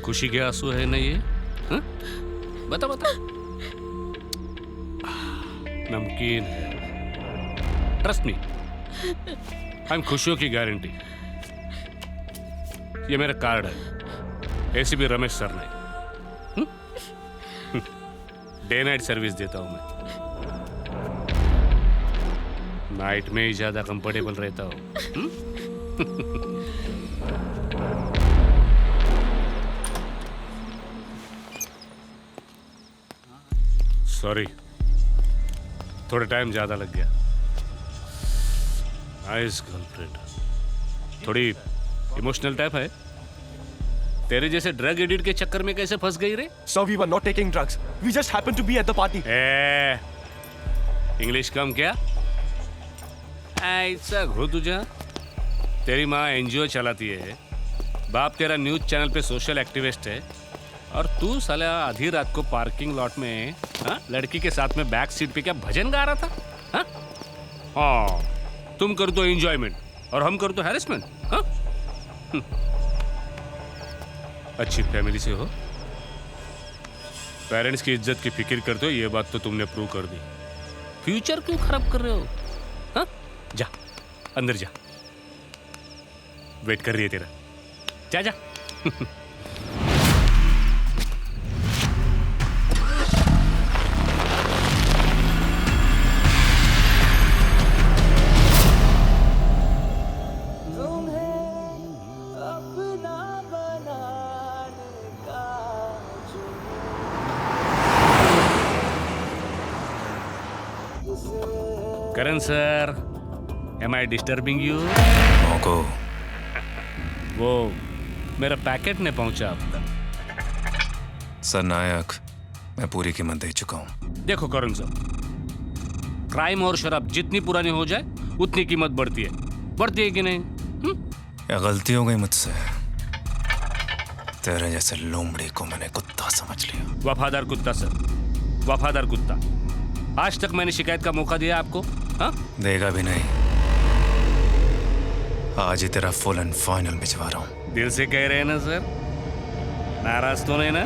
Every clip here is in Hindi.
खुशी के आंसू है ना ये? हा? बता बता। नमकीन है, ट्रस्ट मी, आई एम खुशियों की गारंटी। ये मेरा कार्ड है, एसीपी रमेश सर ने। डे नाइट सर्विस देता हूं मैं, नाइट में ही ज्यादा कंफर्टेबल रहता हूं। सॉरी, थोड़ा टाइम ज्यादा लग गया। नाइस गर्लफ्रेंड, थोड़ी इमोशनल टाइप है। तेरे जैसे ड्रग एडिक्ट के चक्कर में कैसे फंस गई रे? Sir, we were not taking drugs. We just happened to be at the party. English कम क्या? ऐसा हो तुझा? तेरी माँ एनजीओ चलाती है, बाप तेरा न्यूज चैनल पे सोशल एक्टिविस्ट है, और तू साला आधी रात को पार्किंग लॉट में लड़की के साथ में बैक सीट पे क्या भजन गा रहा था? हाँ, तुम करो तो एंजॉयमेंट और हम करो तो हैरेसमेंट। हाँ, अच्छी फैमिली से हो, पेरेंट्स की इज्जत की फिक्र करते हो, ये बात तो तुमने प्रूव कर दी। फ्यूचर क्यों खराब कर रहे हो? हाँ, जा अंदर जा, वेट कर रही है तेरा, जा जा। Karan sir, am I disturbing you? को वो मेरा पैकेट नहीं पहुंचा अब तक। सर नायक, मैं पूरी कीमत दे चुका हूं। देखो करण सर, क्राइम और शराब जितनी पुरानी हो जाए उतनी कीमत बढ़ती है। बढ़ती है कि नहीं? या गलती हो गई मुझसे, तेरे जैसे लोमड़ी को मैंने कुत्ता समझ लिया। वफादार कुत्ता सर, वफादार कुत्ता। आज तक मैंने शिकायत का मौका दिया आपको? हाँ, देगा भी नहीं। आज ही तेरा फुल एंड फाइनल भिजवा रहा हूं। दिल से कह रहे हैं ना सर? नाराज तो नहीं ना?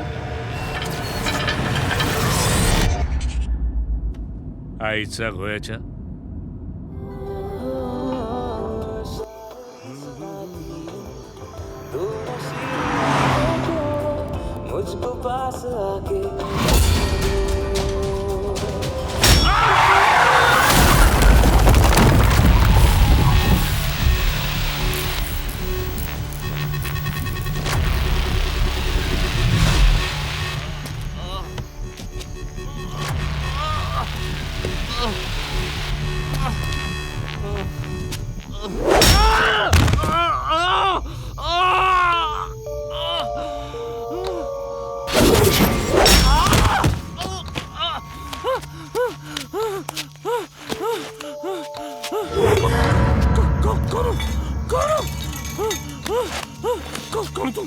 आईचा होयाचा मुझको पास आके कौन तुम?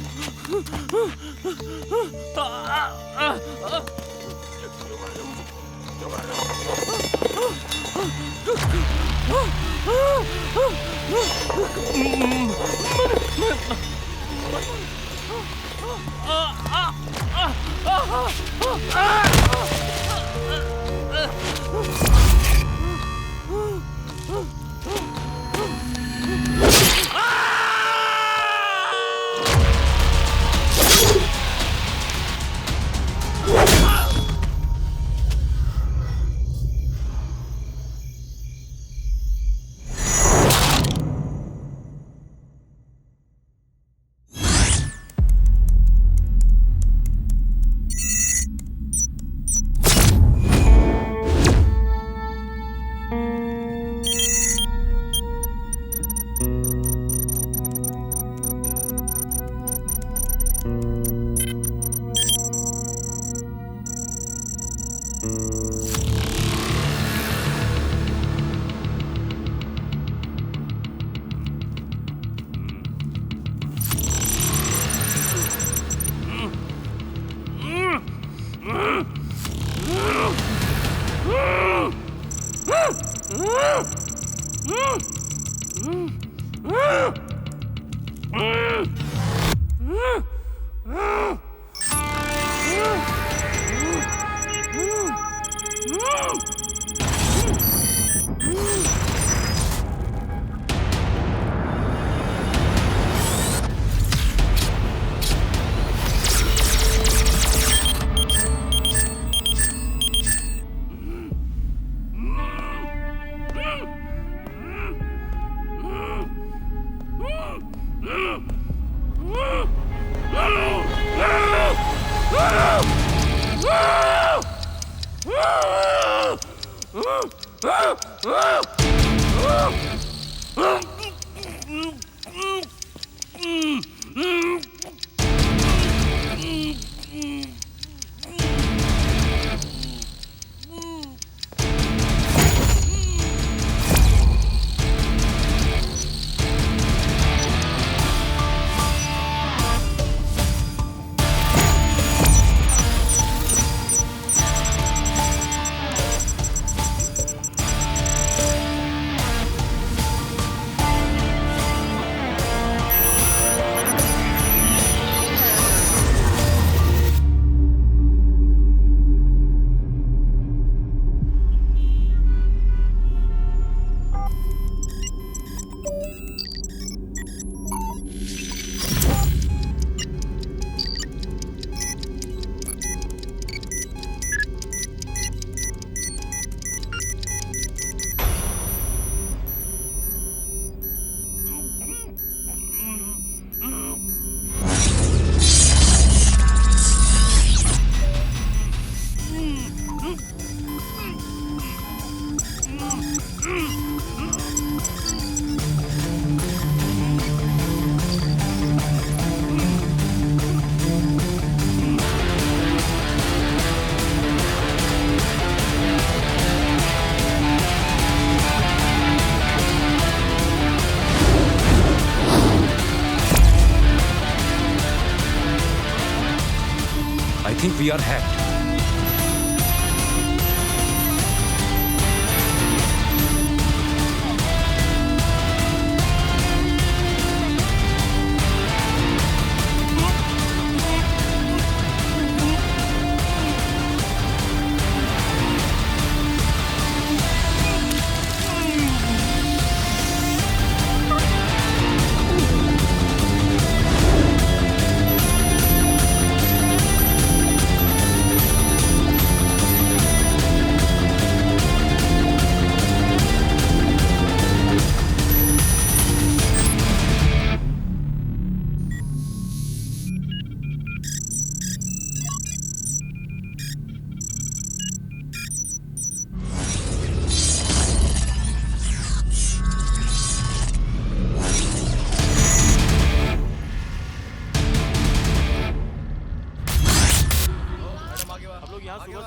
I think we are hacked.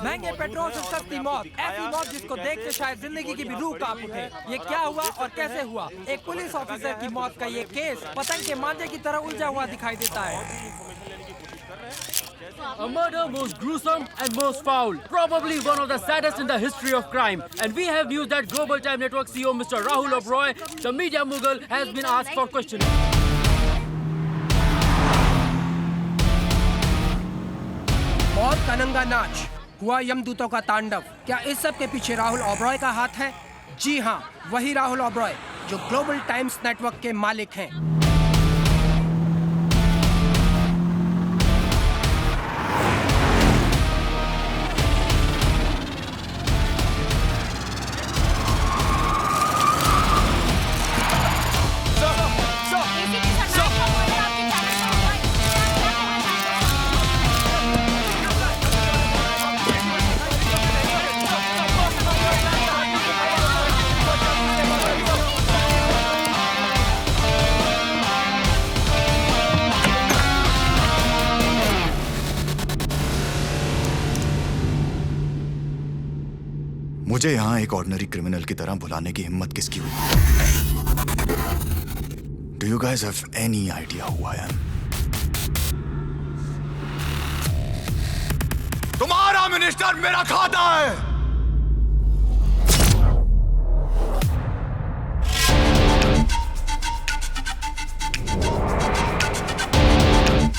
महंगे पेट्रोल से सस्ती मौत, ऐसी मौत जिसको देख के शायद जिंदगी की भी रूह कांप उठे। ये क्या हुआ और कैसे हुआ? एक पुलिस ऑफिसर की मौत का ये केस पतंग के मांझे की तरह उलझा हुआ दिखाई देता है। A murder most gruesome and most foul, probably one of the saddest in the history of crime. And we have news that Global Time Network CEO Mr. Rahul Oberoi, the media mogul, has been asked for questioning. मौत का नंगा नाच, हुआ यमदूतों का तांडव। क्या इस सब के पीछे राहुल ओबरॉय का हाथ है? जी हाँ, वही राहुल ओबरॉय जो ग्लोबल टाइम्स नेटवर्क के मालिक हैं। मुझे यहां एक ऑर्डिनरी क्रिमिनल की तरह बुलाने की हिम्मत किसकी हुई? Do you guys have any idea who I am? तुम्हारा मिनिस्टर मेरा खाता है।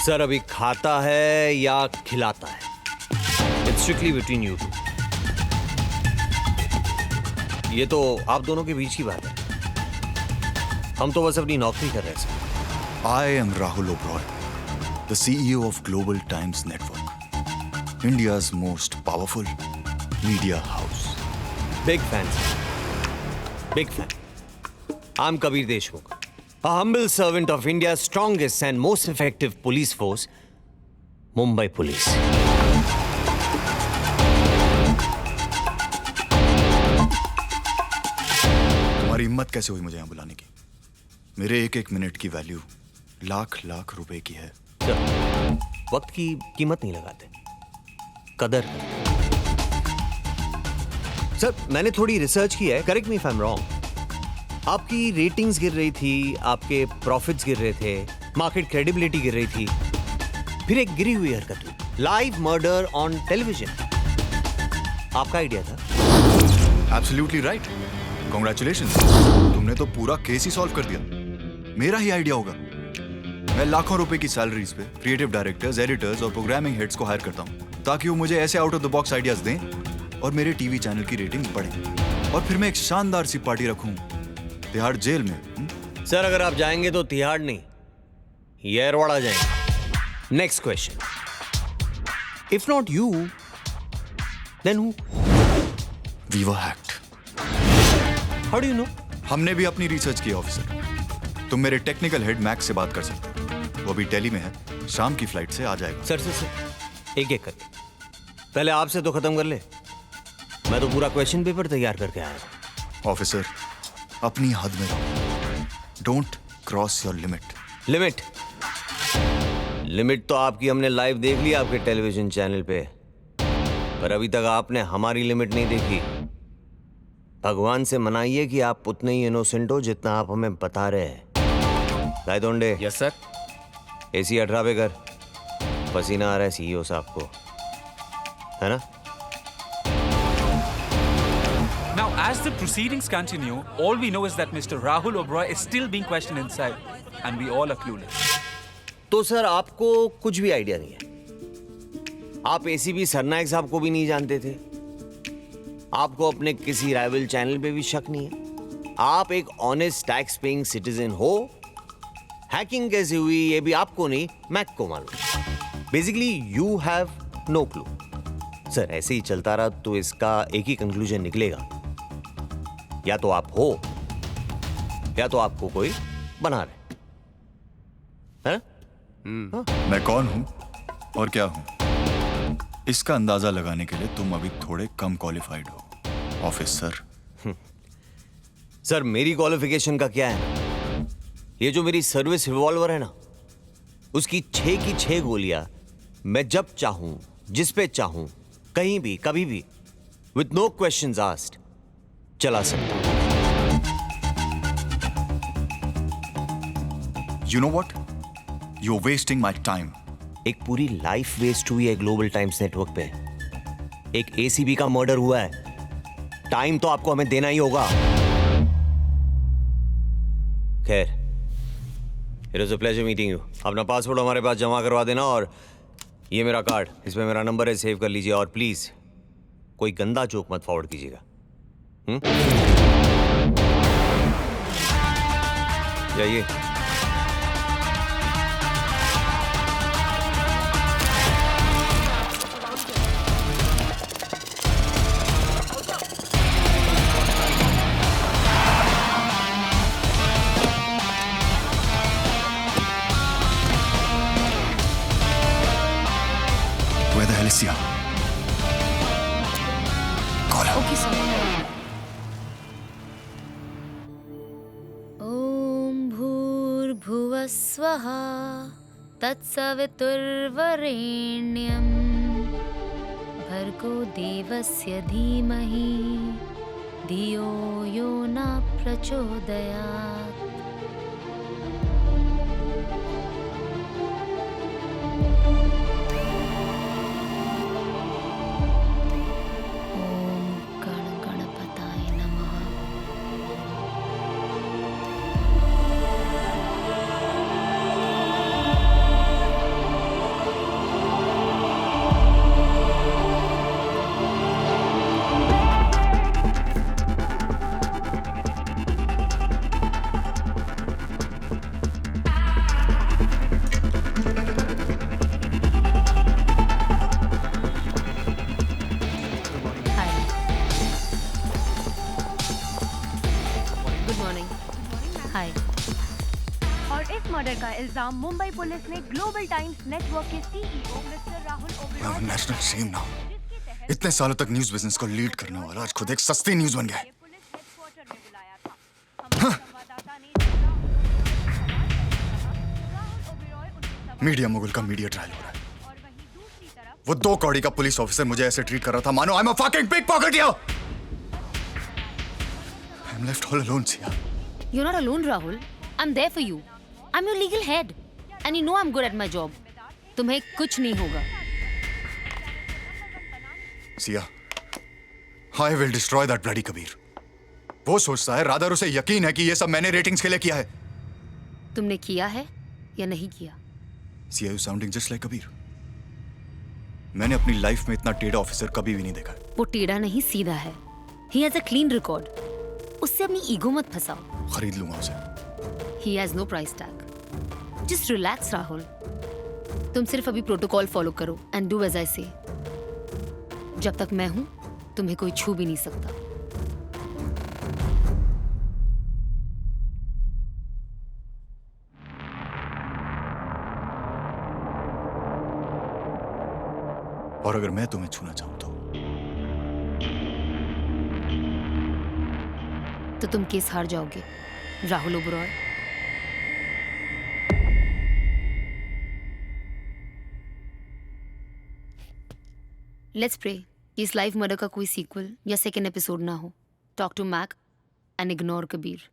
सर अभी खाता है या खिलाता है? It's strictly between you two. ये तो आप दोनों के बीच की बात है। हम तो बस अपनी नौकरी कर रहे हैं। I am Rahul Oberoi, the CEO of Global Times Network, India's most powerful media house. Big fan, big fan. I'm Kabir Deshmukh, a humble servant of India's strongest and most effective police force, Mumbai Police. हिम्मत कैसे हुई मुझे यहाँ बुलाने की? मेरे एक एक मिनट की वैल्यू लाख लाख रुपए की है। सर, वक्त की कीमत नहीं लगाते, कदर करते। सर, मैंने थोड़ी रिसर्च की है, correct me if I am wrong. आपकी रेटिंग्स गिर रही थी, आपके प्रॉफिट्स गिर रहे थे, मार्केट क्रेडिबिलिटी गिर रही थी, फिर एक गिरी हुई हरकत हुई, लाइव मर्डर ऑन टेलीविजन। आपका आइडिया था? एब्सोल्युटली राइट, कांग्रेचुलेशंस, तुमने तो पूरा केस ही सॉल्व कर दिया। मेरा ही आइडिया होगा। मैं लाखों रुपए की सैलरीज पे क्रिएटिव डायरेक्टर्स, एडिटर्स और प्रोग्रामिंग हेड्स को हायर करता हूँ ताकि वो मुझे ऐसे out of the box ideas दें और मेरे टीवी चैनल की रेटिंग्स बढ़े। और फिर मैं एक शानदार सी पार्टी रखूं तिहाड़ जेल में। सर, अगर आप जाएंगे तो तिहाड़ नहीं, येरवाड़ा जाएंगे। Next question, if not you then who? We were hacked. How do you know? हमने भी अपनी रिसर्च की ऑफिसर। तुम मेरे टेक्निकल हेड मैक्स से बात कर सकते हो, वो भी दिल्ली में है, शाम की फ्लाइट से आ जाएगा। सर, एक एक करके, पहले आपसे तो खत्म कर ले। मैं तो पूरा क्वेश्चन पेपर तैयार करके आया हूं। ऑफिसर, अपनी हद में रहो, don't cross your limit. Limit तो आपकी हमने लाइव देख ली आपके टेलीविजन चैनल पे, पर अभी तक आपने हमारी लिमिट नहीं देखी। भगवान से मनाइए कि आप उतने ही इनोसेंट हो जितना आप हमें बता रहे हैं। गायदोंडे, यस सर। AC 18 पे कर, पसीना आ रहा है CEO साहब को, है ना? Now, as the proceedings continue, all we know is that Mr. Rahul Oberoi is still being questioned inside, and we all are clueless. तो सर, आपको कुछ भी आइडिया नहीं है। आप ACP सरनायक साहब को भी नहीं जानते थे, आपको अपने किसी राइवल चैनल पे भी शक नहीं है। आप एक ऑनेस्ट टैक्स पेइंग सिटीजन हो। हैकिंग कैसे हुई ये भी आपको नहीं, मैक को मालूम। Basically you have no clue. Sir, ऐसे ही चलता रहा तो इसका एक ही कंक्लूजन निकलेगा, या तो आप हो या तो आपको कोई बना रहे, है ना? मैं कौन हूं और क्या हूं, इसका अंदाजा लगाने के लिए तुम अभी थोड़े कम क्वालिफाइड हो ऑफिसर। सर, मेरी क्वालिफिकेशन का क्या है? ये जो मेरी सर्विस रिवॉल्वर है ना, उसकी 6 की 6 गोलियां मैं जब चाहूं, जिस पे चाहूं, कहीं भी, कभी भी, विद नो क्वेश्चंस आस्क्ड, चला सकता हूं। You know what, you are wasting my time. एक पूरी लाइफ वेस्ट हुई है ग्लोबल टाइम्स नेटवर्क पे। एक ACP का मर्डर हुआ है, टाइम तो आपको हमें देना ही होगा। खैर, it was a pleasure meeting you. अपना पासवर्ड हमारे पास जमा करवा देना, और ये मेरा कार्ड, इसमें मेरा नंबर है, सेव कर लीजिए। और प्लीज कोई गंदा जोक मत फॉरवर्ड कीजिएगा। जाइए। Where the hell is Sia? Call her. Okay, sir. ॐ भूर्भुवः स्वः तत्सवितुर्वरेण्यं भर्गो देवस्य धीमहि धियो यो न प्रचोदयात्। मर्डर का इल्जाम मुंबई पुलिस ने ग्लोबल टाइम्स नेटवर्क के CEO mister Rahul Oberoi national shame now. इतने सालों तक न्यूज बिजनेस को लीड करने वाला आज खुद एक सस्ती न्यूज बन गया है। मीडिया मुगल का मीडिया ट्रायल हो रहा है। वो 2 कौड़ी का पुलिस ऑफिसर मुझे ऐसे ट्रीट कर रहा था मानो I am a fucking pick pocketer. I am left all alone Siya. You're not alone, Rahul. I'm there for you. I'm your legal head. And you know I'm good at my job. तुम्हें कुछ नहीं होगा। Siya, I will destroy that bloody Kabir. वो सोचता है, रादर उसे यकीन है कि ये सब मैंने रेटिंग्स के लिए किया है। तुमने किया है या नहीं किया? Siya, you sounding just like Kabir. मैंने अपनी लाइफ में इतना टेढ़ा ऑफिसर कभी भी नहीं देखा। वो टेढ़ा नहीं सीधा है। He has a clean record. उससे अपनी ईगो मत फंसाओ। खरीद लूंगा उसे। He has no price tag. Just relax, Rahul. तुम सिर्फ अभी प्रोटोकॉल फॉलो करो and do as I say. जब तक मैं हूं, तुम्हें कोई छू भी नहीं सकता। और अगर मैं तुम्हें छूना चाहूं तो तुम केस हार जाओगे, राहुल ओबरॉय। लेट्स प्रे कि इस लाइव मर्डर का कोई सीक्वल या सेकेंड एपिसोड ना हो। Talk to Mac and ignore Kabir.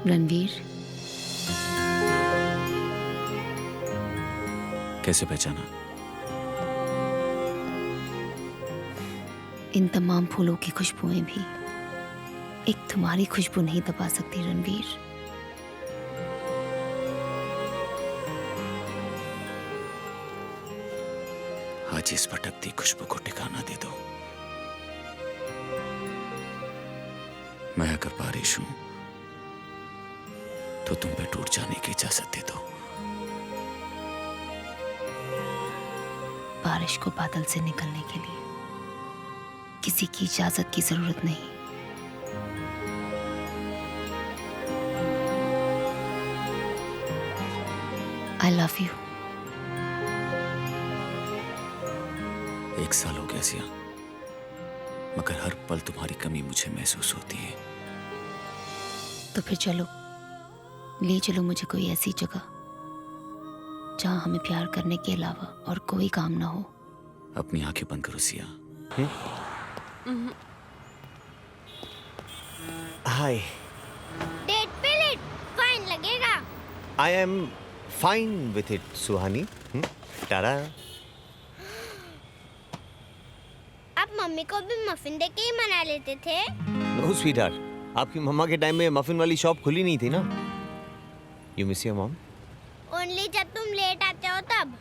Ranveer, कैसे पहचाना? इन तमाम फूलों की खुशबुएं भी एक तुम्हारी खुशबू नहीं दबा सकती रणवीर। आज इस भटकती खुशबू को ठिकाना दे दो। मैं अगर बारिश हूं तो तुम पे टूट जाने की इजाजत दे दो। बारिश को बादल से निकलने के लिए किसी की इजाजत की जरूरत नहीं। I love you. 1 साल हो गया सिया, मगर हर पल तुम्हारी कमी मुझे महसूस होती है। तो फिर चलो, ले चलो मुझे कोई ऐसी जगह जहां हमें प्यार करने के अलावा और कोई काम ना हो। अपनी आंखें बंद करो सिया। हाय। डेट पे लेट फाइन लगेगा। I am fine with it Suhani. टारा। आप मम्मी को भी मफिन दे के ही मना लेते थे। नो स्वीटहार्ट, आपकी मम्मा के टाइम में मफिन वाली शॉप खुली नहीं थी ना। You miss your mom? Only जब तुम लेट आते हो तब।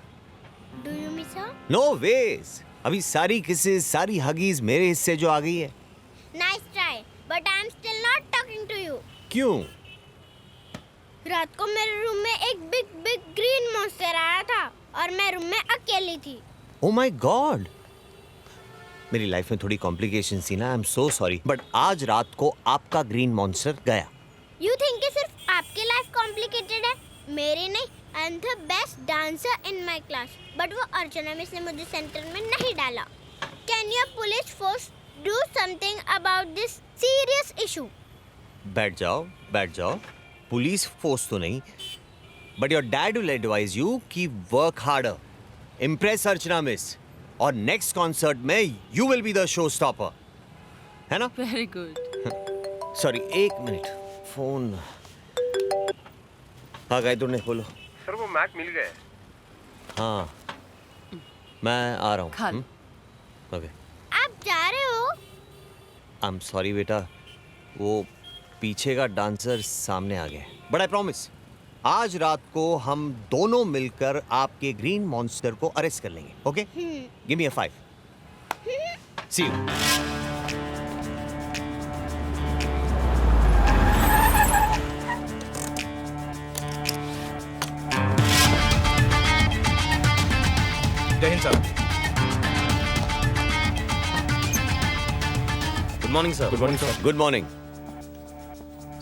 Do you miss her? No ways. अभी सारी किसेस, सारी हगीज मेरे हिस्से जो आ गई है। Nice try, but I am still not talking to you. क्यों? रात को मेरे रूम में एक बिग बिग ग्रीन मॉन्स्टर आया था और मैं रूम में अकेली थी। ओह माय गॉड, मेरी लाइफ में थोड़ी कॉम्प्लिकेशन थी ना। I am so sorry, but आज रात को आपका ग्रीन मॉन्स्टर गया। यू थिंक कि सिर्फ आपकी लाइफ कॉम्प्लिकेटेड है, मेरी नहीं। I am the best dancer in my class, but वो अर्चना मिस ने मुझे सेंटर में नहीं डाला। Can your police force do something about this serious issue? बैठ जाओ, बैठ जाओ। पुलिस फोर्स तो नहीं, but your dad will advise you कि वर्क हार्डर, इम्प्रेस अर्चना मिस, और नेक्स्ट कॉन्सर्ट में you will be the show stopper, है ना? Very good. Sorry, 1 minute, phone. हाँ गायत्री ने खोलो। सर वो मैक मिल गए। हाँ, मैं आ रहा हूँ। खा लो। ओके। आप जा रहे हो? आई एम सॉरी बेटा, वो पीछे का डांसर सामने आ गया। बट आई प्रॉमिस, आज रात को हम दोनों मिलकर आपके ग्रीन मॉन्स्टर को अरेस्ट कर लेंगे। Okay? Give me a 5। See you. Jai Hind sir. Good morning, sir. Good morning, sir. Good morning.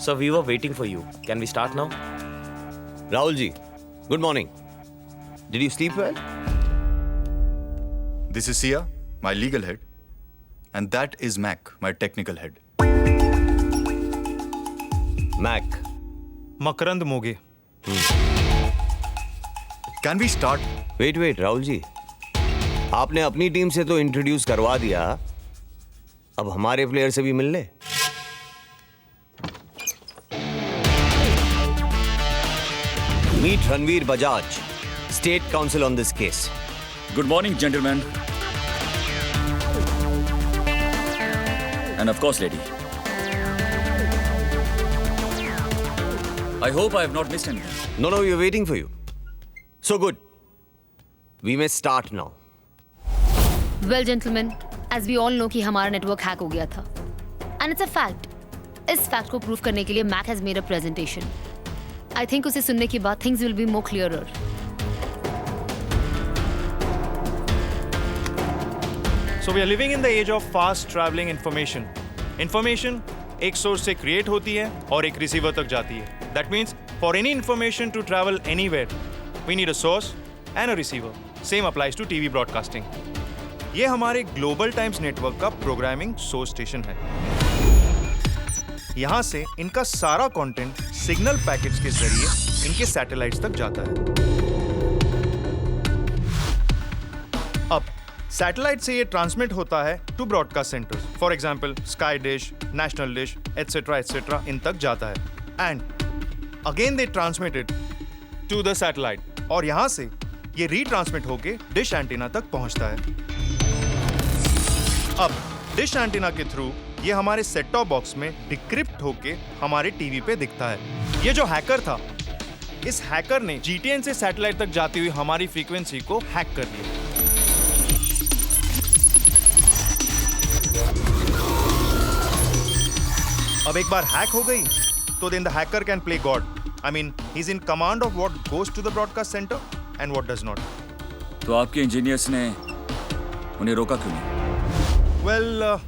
Sir, we were waiting for you. Can we start now? Rahul ji, good morning. Did you sleep well? This is Sia, my legal head, and that is Mac, my technical head. Mac. Makarand Moge. Can we start? Wait, Rahul ji. आपने अपनी टीम से तो इंट्रोड्यूस करवा दिया, अब हमारे प्लेयर से भी मिल ले। Meet Ranveer Bajaj, State Counsel on this case. Good morning, gentlemen. And of course, lady. I hope I have not missed anything. No, we are waiting for you. So good. We may start now. Well, gentlemen, as we all know कि हमारा नेटवर्क हैक हो गया था, and it's a fact. इस फैक्ट को प्रूव करने के लिए Mac has made a presentation. I think उसे सुनने के बाद things will be more clearer. So we are living in the age of fast traveling information. Information एक सोर्स से क्रिएट होती है और एक रिसीवर तक जाती है. That means for any information to travel anywhere, we need a source and a receiver. Same applies to TV broadcasting. ये हमारे ग्लोबल टाइम्स नेटवर्क का प्रोग्रामिंग सोर्स स्टेशन है. यहाँ से इनका सारा कंटेंट सिग्नल पैकेट्स के जरिए इनके सैटेलाइट्स तक जाता है. अब सैटेलाइट से ये ट्रांसमिट होता है to broadcast centres. For example sky dish, national dish, etcetera इन तक जाता है. And again they transmitted to the satellite, और यहाँ से ये रीट्रांसमिट होके डिश एंटीना तक पहुंचता है. अब डिश एंटीना के थ्रू ये हमारे सेट टॉप बॉक्स में डिक्रिप्ट होके हमारे टीवी पे दिखता है. ये जो हैकर था, इस हैकर ने GTN से सैटेलाइट तक जाती हुई हमारी फ्रीक्वेंसी को हैक कर लिया. अब एक बार हैक हो गई तो then the hacker can play God. I mean, he's in command of what goes to the broadcast center and what does not. तो आपके इंजीनियर्स ने उन्हें रोका क्यों नहीं? Well,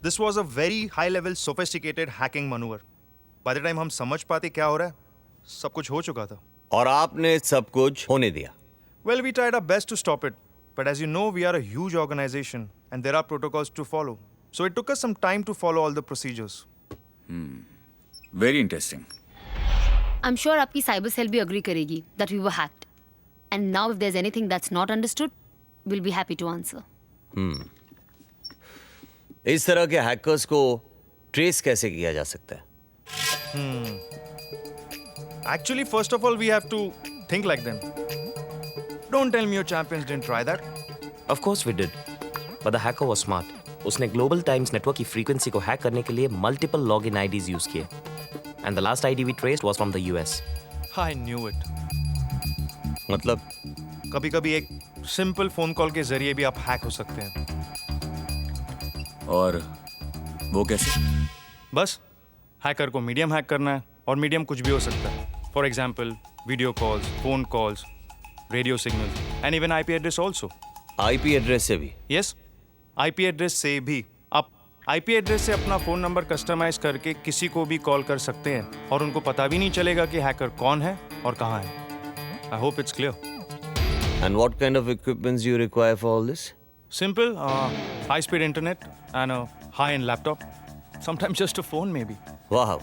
this was a very high-level, sophisticated hacking maneuver. By the time हम समझ पाते क्या हो रहा है, सब कुछ हो चुका था. और आपने सब कुछ होने दिया. Well, we tried our best to stop it, but as you know, we are a huge organization and there are protocols to follow. So it took us some time to follow all the procedures. Very interesting. I'm sure आपकी साइबर सेल भी agree करेगी that we were hacked. And now if there's anything that's not understood, we'll be happy to answer. इस तरह के हैकर्स को ट्रेस कैसे किया जा सकता है? Actually, first of all, we have to think like them. Don't tell me your champions didn't try that. Of course we did. But the hacker was smart. उसने ग्लोबल टाइम्स नेटवर्क की फ्रीक्वेंसी को हैक करने के लिए मल्टीपल लॉगिन आईडीज यूज किए. And the last ID we traced was from the US. I knew it. मतलब कभी-कभी एक सिंपल फोन कॉल के जरिए भी आप हैक हो सकते हैं. और वो कैसे? बस हैकर को मीडियम हैक करना है, और मीडियम कुछ भी हो सकता है. For example video calls, phone calls, radio signals and even IP address also. IP address से भी? यस, IP एड्रेस से भी. आप IP एड्रेस से अपना फोन नंबर कस्टमाइज करके किसी को भी कॉल कर सकते हैं और उनको पता भी नहीं चलेगा कि हैकर कौन है और कहाँ है. I hope it's clear. And what kind of equipments you require for all this? Simple, high-speed internet and a high-end laptop. Sometimes just a phone, maybe. Wow.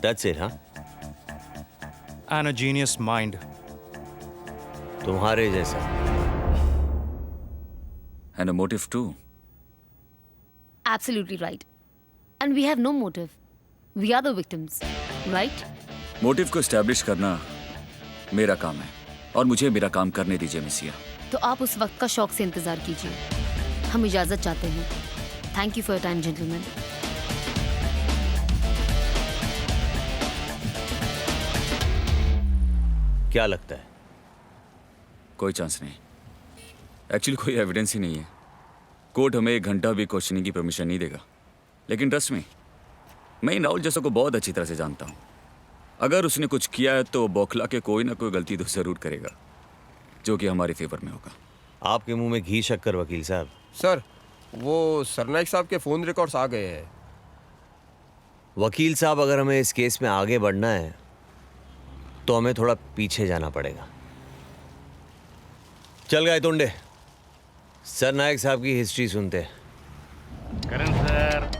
That's it, huh? And a genius mind. तुम्हारे जैसा. And a motive too. Absolutely right. And we have no motive. We are the victims, right? Motive को एस्टैब्लिश करना मेरा काम है और मुझे मेरा काम करने दीजिए मिसिया. तो आप उस वक्त का शौक से इंतजार कीजिए। हम इजाजत चाहते हैं। Thank you for your time gentleman. क्या लगता है? कोई चांस नहीं। एक्चुअली कोई एविडेंस ही नहीं है। कोर्ट हमें 1 घंटा भी क्वेश्चनिंग की परमिशन नहीं देगा। लेकिन ट्रस्ट में, मैं इन राहुल जैसा को बहुत अच्छी तरह से जानता हूँ। अगर उसने कुछ किया है तो बौखला के कोई ना कोई गलती तो जरूर करेगा, जो कि हमारे फेवर में होगा। आपके मुंह में घी शक्कर वकील साहब। सर, वो सरनाइक साहब के फोन रिकॉर्ड्स आ गए हैं। वकील साहब, अगर हमें इस केस में आगे बढ़ना है तो हमें थोड़ा पीछे जाना पड़ेगा। चल गए तुंडे, सरनाइक साहब की हिस्ट्री सुनते हैं। Karan sir,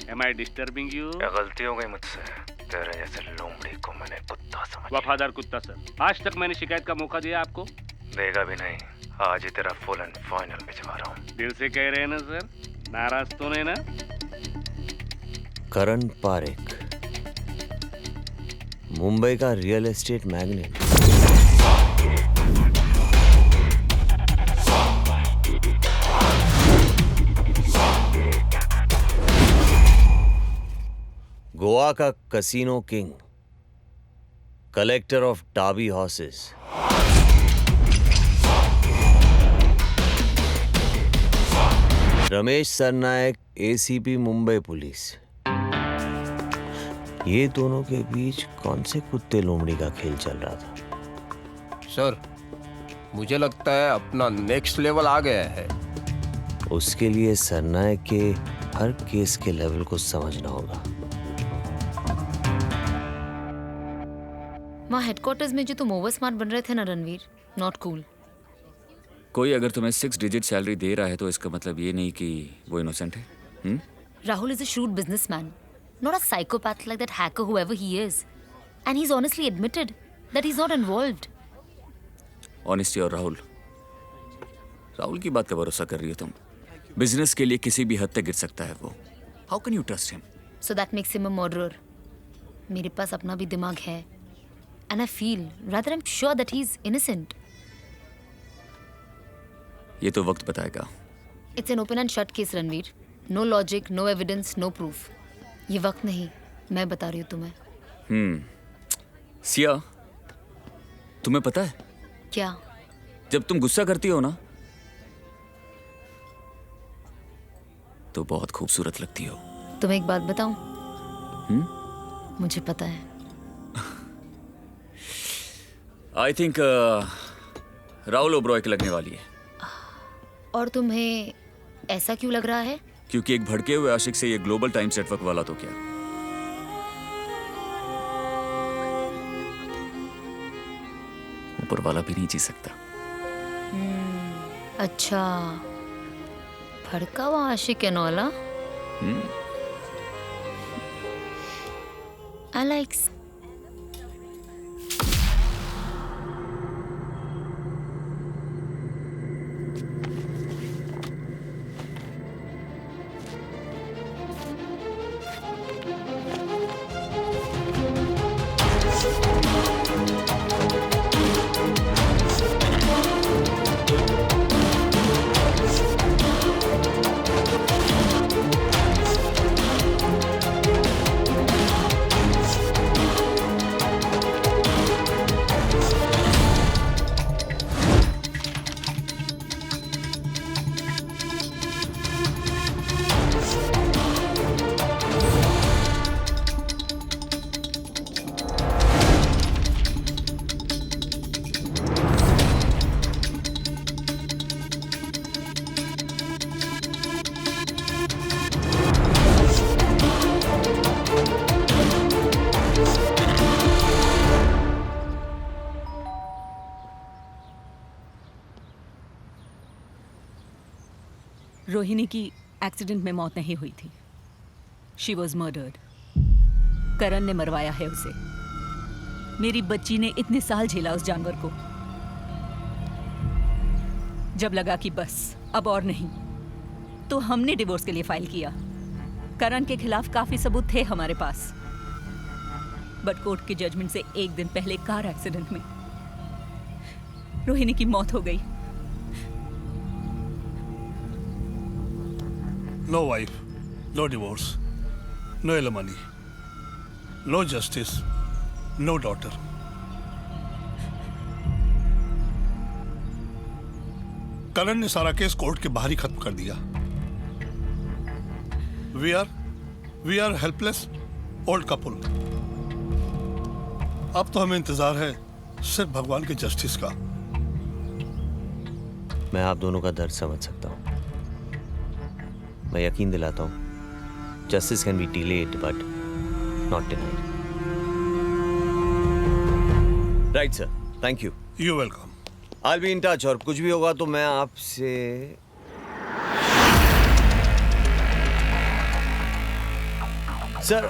am I disturbing you? गलती हो गई मुझसे। तेरे जैसे लोमड़ी को मैंने कुत्ता समझ। वफादार कुत्ता सर, आज तक मैंने शिकायत का मौका दिया आपको? देगा भी नहीं। आज ही तेरा फुल एंड फाइनल भिजवा रहा हूँ। दिल से कह रहे हैं ना सर? नाराज तो नहीं ना? करण पारेख, मुंबई का रियल एस्टेट मैग्नेट। गोवा का casino king, collector of derby horses, Ramesh Sarnaik, ACP Mumbai police. ये दोनों के बीच कौन से कुत्ते लोमड़ी का खेल चल रहा था? सर, मुझे लगता है अपना नेक्स्ट लेवल आ गया है। उसके लिए सरनायक के हर केस के लेवल को समझना होगा। वहाँ हेडक्वार्टर्स में जो तुम ओवर स्मार्ट बन रहे थे ना रणवीर, नॉट कूल। कोई अगर तुम्हें 6 डिजिट सैलरी दे रहा है तो इसका मतलब ये नहीं कि वो इनोसेंट है। Rahul is a shrewd businessman, not a psychopath like that hacker whoever he is. And he's honestly admitted that he's not involved. Honesty और राहुल की बात का भरोसा कर रही हो तुम? बिजनेस के लिए किसी भी हद तक गिर सकता है वो। How can you trust him? So that makes him a murderer. मेरे पास अपना भी दिमाग है. And I feel, rather I'm sure that he's innocent. ये तो वक्त बताएगा। It's an open and shut case, Ranveer. No logic, no evidence, no proof. ये वक्त नहीं, मैं बता रही हूँ तुम्हें। सिया, तुम्हें पता है? क्या? जब तुम गुस्सा करती हो ना, तो बहुत खूबसूरत लगती हो। तुम्हें एक बात बताऊं? मुझे पता है। आई थिंक राहुल ओबरॉय की लगने वाली है। और तुम्हें ऐसा क्यों लग रहा है? क्योंकि एक भड़के हुए आशिक से ये ग्लोबल टाइम्स नेटवर्क वाला तो क्या, ऊपर वाला भी नहीं जी सकता। अच्छा, भड़का हुआ आशिक है नौला। I likes. रोहिणी की एक्सीडेंट में मौत नहीं हुई थी। She was murdered. करण ने मरवाया है उसे। मेरी बच्ची ने इतने साल झेला उस जानवर को। जब लगा कि बस अब और नहीं, तो हमने डिवोर्स के लिए फाइल किया। करण के खिलाफ काफी सबूत थे हमारे पास, बट कोर्ट के जजमेंट से एक दिन पहले कार एक्सीडेंट में रोहिणी की मौत हो गई। No wife, no divorce, no alimony, no justice, no daughter. करण ने सारा केस कोर्ट के बाहर ही खत्म कर दिया। We are helpless old couple. अब तो हमें इंतजार है सिर्फ भगवान के जस्टिस का। मैं आप दोनों का दर्द समझ सकता हूँ। मैं यकीन दिलाता हूँ justice can be delayed but not denied. Right sir, thank you. You welcome. I be in touch और कुछ भी होगा तो मैं आपसे सर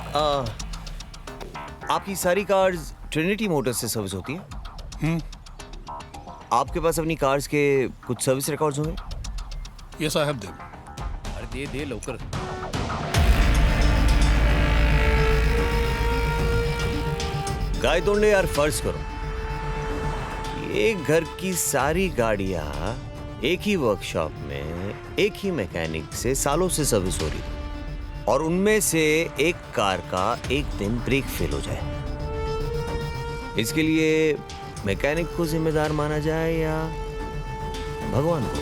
आपकी सारी कार्स ट्रिनिटी मोटर्स से सर्विस होती है? आपके पास अपनी कार्स के कुछ सर्विस रिकॉर्ड्स होंगे? Yes I have them. अरे दे लवकर। गाय तोंडे यार, फर्ज करो एक घर की सारी गाड़ियां एक ही वर्कशॉप में एक ही मैकेनिक से सालों से सर्विस हो रही है और उनमें से एक कार का एक दिन ब्रेक फेल हो जाए। इसके लिए मैकेनिक को जिम्मेदार माना जाए या भगवान को?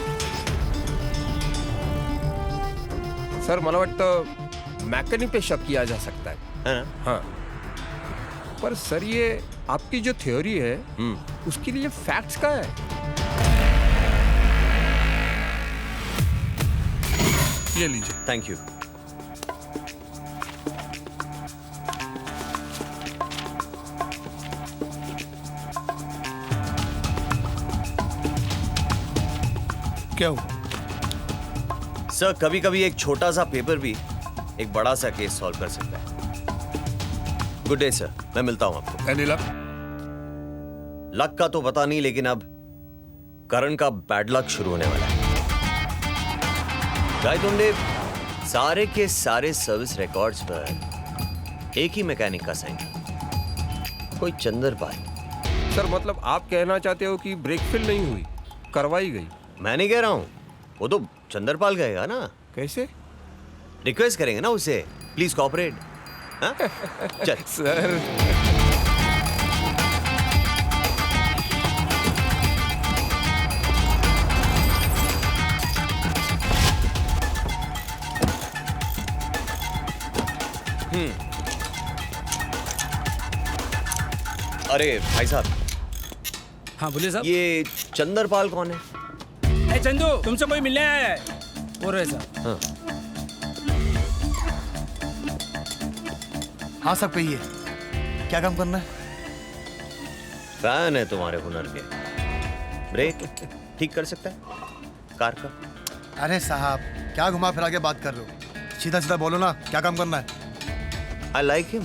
सर मला वाटतं मैकेनिक पे शक किया जा सकता है ना? हाँ, पर सर ये आपकी जो थ्योरी है उसके लिए फैक्ट्स क्या है? ये लीजिए। Thank you. क्या हुआ? सर कभी कभी एक छोटा सा पेपर भी एक बड़ा सा केस सॉल्व कर सकता है। गुड डे सर, मैं मिलता हूं आपको। Any luck? लक का तो पता नहीं, लेकिन अब करण का बैड लक शुरू होने वाला है। गाय तोंडे, सारे के सारे सर्विस रिकॉर्ड्स पर एक ही मैकेनिक का साइन, कोई चंद्रपाल। सर मतलब आप कहना चाहते हो कि ब्रेक फेल नहीं हुई, करवाई गई? मैं नहीं कह रहा हूं, वो तो चंद्रपाल कहेगा ना। कैसे? रिक्वेस्ट करेंगे ना उसे, प्लीज कोऑपरेट। चल सर। अरे भाई साहब। हाँ बोलिए साहब। ये चंद्रपाल कौन है? ए चंदू, तुमसे कोई मिलने आया है। बोल रहे साहब। हाँ। हाँ सर कहिए, क्या काम करना है? फैन है तुम्हारे हुनर के। ब्रेक ठीक कर सकता है कार का? अरे साहब क्या घुमा फिरा के बात कर रहे हो, सीधा सीधा बोलो ना, क्या काम करना है? I like him.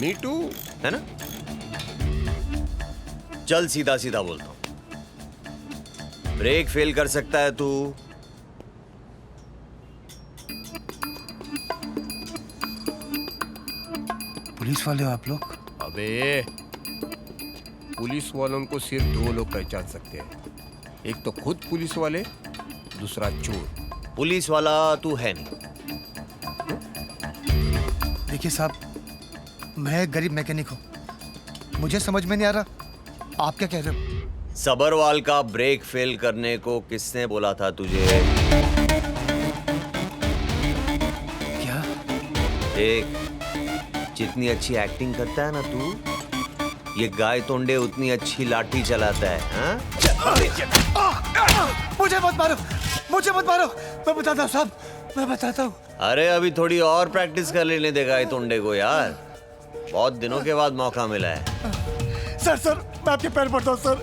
Me too, है ना? चल सीधा सीधा बोलता हूं, ब्रेक फेल कर सकता है तू? पुलिस वाले हो आप लोग? अबे पुलिस वालों को सिर्फ दो लोग पहचान सकते हैं, एक तो खुद पुलिस वाले, दूसरा चोर। पुलिस वाला तू है नहीं। देखिए साहब, मैं एक गरीब मैकेनिक हूँ, मुझे समझ में नहीं आ रहा आप क्या कह रहे हो। सबरवाल का ब्रेक फेल करने को किसने बोला था तुझे? क्या? देख, जितनी अच्छी एक्टिंग करता है ना तू, ये गाय तोंडे उतनी अच्छी लाठी चलाता है। हाँ? मुझे मत मारो, मुझे मत मारो, मैं बताता हूँ साहब, मैं बताता हूँ। अरे अभी थोड़ी और प्रैक्टिस कर लेने दे गाय तोंडे को यार, बहुत दिनों के बाद मौका मिला है। सर मैं आपके पैर पड़ता हूँ सर,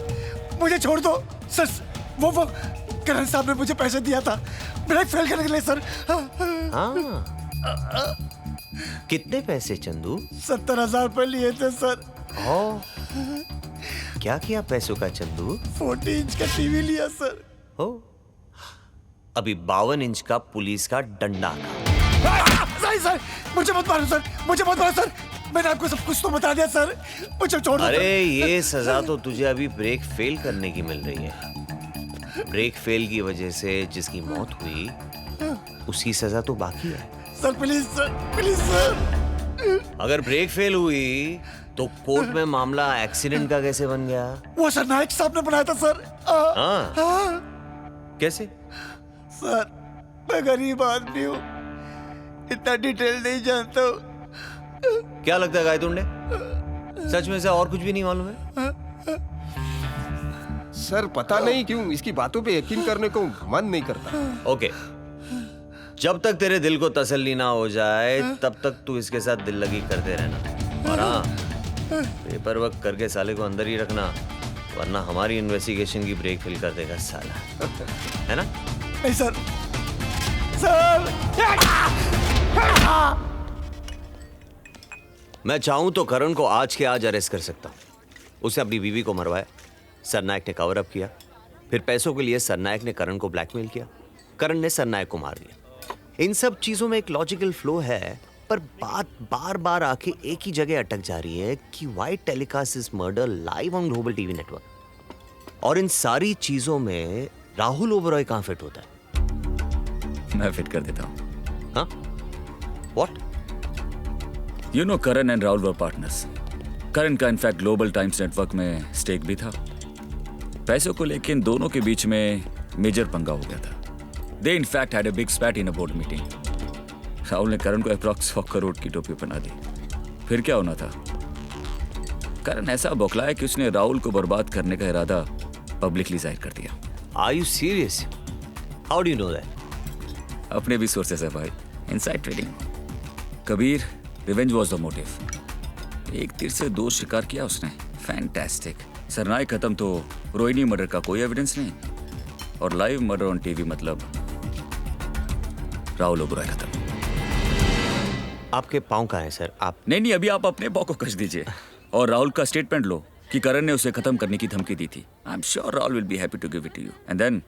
मुझे छोड़ दो सर। वो करण साहब ने मुझे पैसे दिया था ब्रेक फेल करने के लिए सर। हाँ। कितने पैसे चंदू? 70,000 रुपए लिए थे सर। क्या किया पैसों का चंदू? 40 इंच का टीवी लिया सर। हो, अभी 52 इंच का पुलिस का डंडा का। सर मुझे मत मारो सर, मुझे मत मारो सर, मैंने आपको सब कुछ तो बता दिया सर, मुझे छोड़ दो। अरे ये सजा तो तुझे अभी ब्रेक फेल करने की मिल रही है। ब्रेक फेल की वजह से जिसकी मौत हुई उसकी सजा तो बाकी है। Sir please sir. अगर ब्रेक फेल हुई तो कोर्ट में मामला एक्सीडेंट का कैसे बन गया? वो सर नायक साहब ने बनाया था सर। हाँ। कैसे? सर मैं गरीब आदमी हूँ, इतना डिटेल नहीं जानता हूँ। क्या लगता है गायतुंडे, सच में से और कुछ भी नहीं मालूम है? सर पता नहीं क्यों इसकी बातों पे यकीन करने को मन नहीं करता। ओके, जब तक तेरे दिल को तसल्ली ना हो जाए तब तक तू इसके साथ दिल लगी करते रहना। और हाँ, पेपर वर्क करके साले को अंदर ही रखना, वरना हमारी इन्वेस्टिगेशन की ब्रेक फेल कर देगा साला, है ना? नहीं सर। सर मैं चाहूं तो करण को आज के आज अरेस्ट कर सकता हूं। उसे अपनी बीवी को मरवाया, सरनायक ने कवर अप किया, फिर पैसों के लिए सरनायक ने करण को ब्लैकमेल किया, करण ने सरनायक को मार दिया। इन सब चीजों में एक लॉजिकल फ्लो है, पर बात बार बार आके एक ही जगह अटक जा रही है कि why telecast this murder live on global TV network. और इन सारी चीजों में राहुल ओबरॉय कहां फिट होता है? मैं फिट कर देता हूं। हाँ? What? You know Karan and Rahul were partners. Karan का इनफैक्ट ग्लोबल टाइम्स नेटवर्क में स्टेक भी था। पैसों को लेकर इन दोनों के बीच में मेजर पंगा हो गया था। They in fact had a big spat in a board meeting. Rahul ने करण को अप्रॉक्स 100 करोड़ की टोपी पहना दी। फिर क्या होना था? करण ऐसा बौखलाया कि उसने राहुल को बर्बाद करने का इरादा पब्लिकली जाहिर कर दिया। Are you serious? How do you know that? अपने भी सोर्सेस है भाई, inside trading. Kabir, revenge was the motive. एक तीर से दो शिकार किया उसने। फैंटास्टिक। सरनायक खत्म तो रोहिणी मर्डर का कोई एविडेंस नहीं, और लाइव मर्डर ऑन टीवी मतलब राहुल ओबरॉय खत्म। आपके पाँव कहाँ हैं सर? आप नहीं, अभी आप अपने पाँव को कस दीजिए और राहुल का स्टेटमेंट लो कि करण ने उसे खत्म करने की धमकी दी थी। I am sure Rahul will be happy to give it to you and then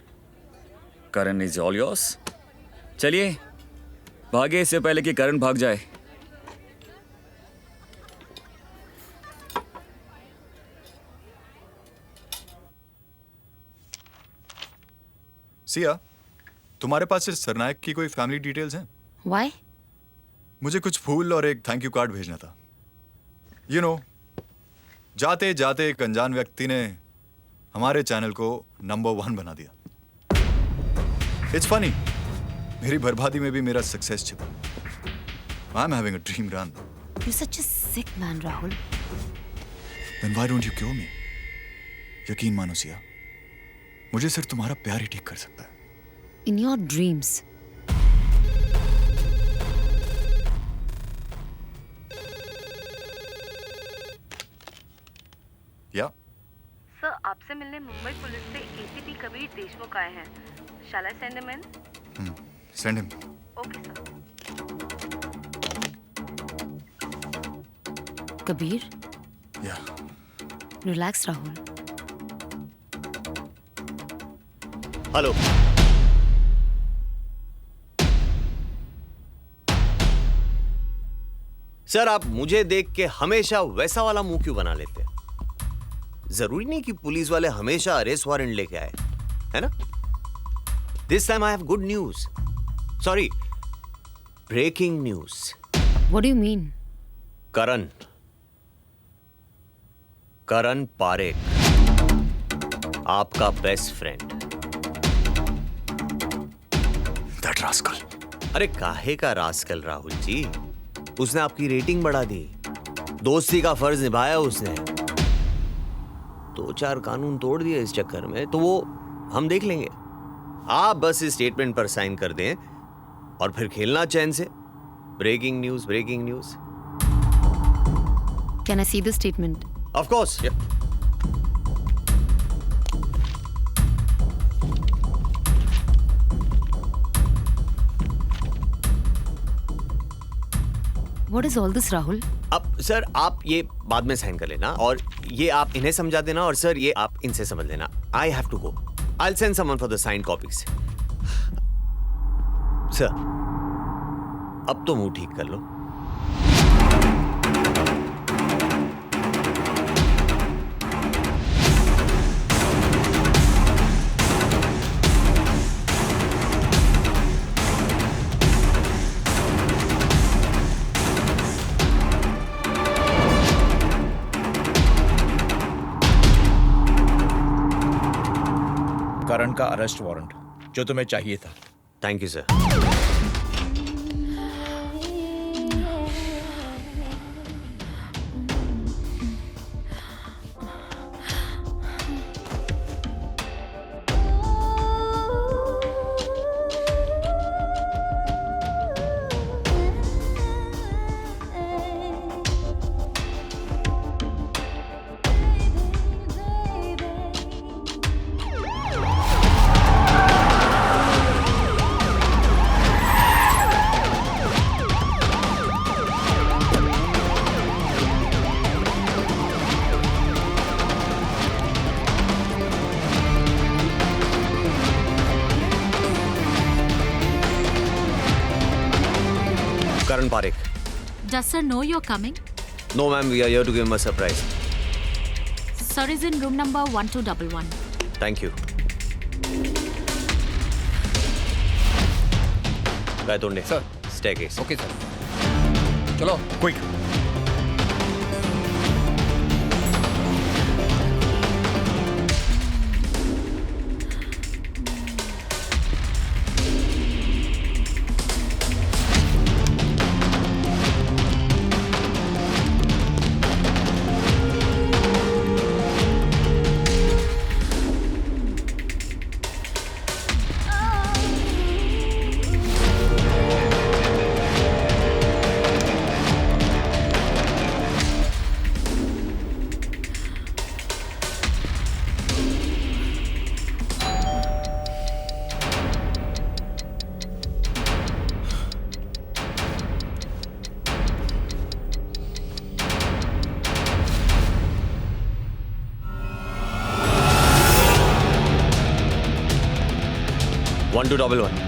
Karan is all yours. चलिए भागे इससे पहले कि करण भाग जाए। सिया, तुम्हारे पास इस सरनायक की कोई फैमिली डिटेल्स हैं? Why? मुझे कुछ फूल और एक थैंक यू कार्ड भेजना था। यू नो, जाते जाते एक अनजान व्यक्ति ने हमारे चैनल को नंबर 1 बना दिया। इट्स फनी, मेरी बर्बादी में भी मेरा सक्सेस छिपा। I am having a dream run. You're such a sick man, Rahul. Then why don't you cure me? यकीन मानो सिया, मुझे सिर्फ तुम्हारा प्यार ही ठीक कर सकता है। In your dreams. या सर, आपसे मिलने मुंबई पुलिस से एसीपी कबीर देशमुख आए हैं। Shall I send him in? Send him. Okay, sir. Kabir? Yeah. Relax, Rahul. Hello. Sir, आप मुझे देख के हमेशा वैसा वाला मुंह क्यों बना लेते हैं? जरूरी नहीं कि पुलिस वाले हमेशा अरेस्ट वारंट लेके आए, है ना? This time I have good news. Sorry, breaking news. What do you mean? Karan Parekh, आपका बेस्ट फ्रेंड। That rascal. अरे काहे का रास्कल राहुल जी? उसने आपकी रेटिंग बढ़ा दी, दोस्ती का फर्ज निभाया उसने। 2-4 कानून तोड़ दिए इस चक्कर में, तो वो हम देख लेंगे। आप बस इस स्टेटमेंट पर साइन कर दें और फिर खेलना चैन से। Breaking news, breaking news. Can I see the statement? Of course. Yeah. What is all this, Rahul? अब सर आप ये बाद में साइन कर लेना, और ये आप इन्हें समझा देना, और सर ये आप इनसे समझ लेना। I have to go. I'll send someone for the signed copies. Sir, अब तो मुंह ठीक कर लो। का अरेस्ट वारंट, जो तुम्हें चाहिए था। Thank you sir. Karan Parekh. Does sir know you're coming? No, ma'am, we are here to give him a surprise. Sir is in room number 1211. Thank you. Gaitonde. Sir. Staircase. Okay, sir. चलो, quick. One 211.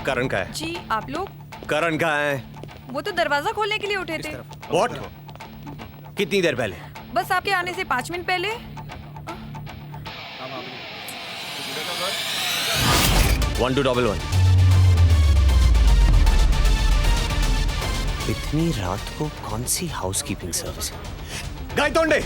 करण का है जी। आप लोग? करण का है। वो तो दरवाजा खोलने के लिए उठे थे। What? कितनी देर पहले? बस आपके आने से 5 मिनट पहले। 1211। इतनी रात को कौन सी हाउसकीपिंग सर्विस है? गायतोंडे।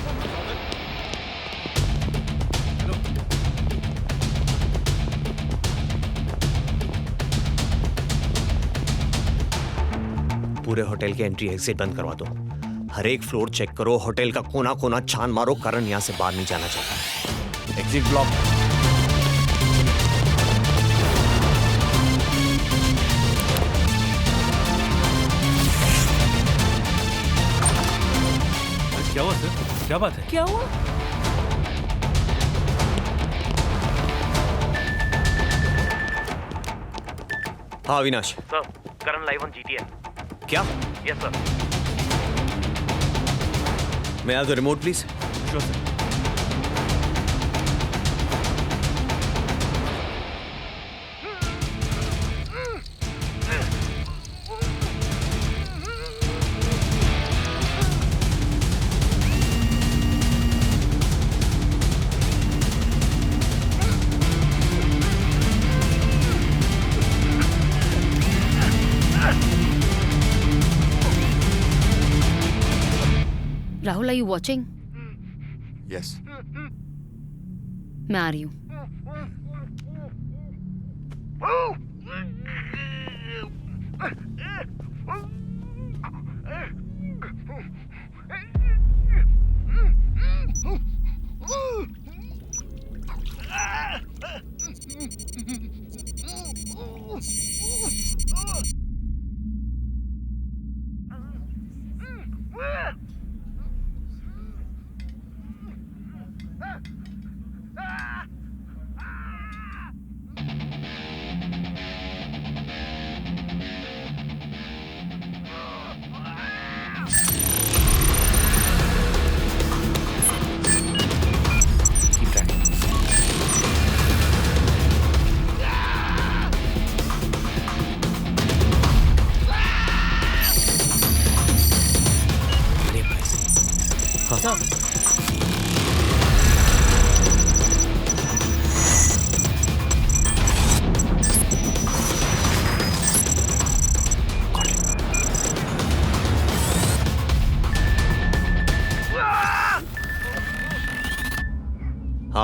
पूरे होटल के एंट्री एग्जिट बंद करवा दो। हर एक फ्लोर चेक करो, होटल का कोना कोना छान मारो। करण यहाँ से बाहर नहीं जाना चाहता। Exit block. क्या हुआ सर? क्या बात है? क्या हुआ? हाँ Avinash. Sir, Karan live on GTA. क्या? Yes sir. मैं have the remote please. Sure sir. Rahul, are you watching? Yes. मैं आ रही हूँ। हाँ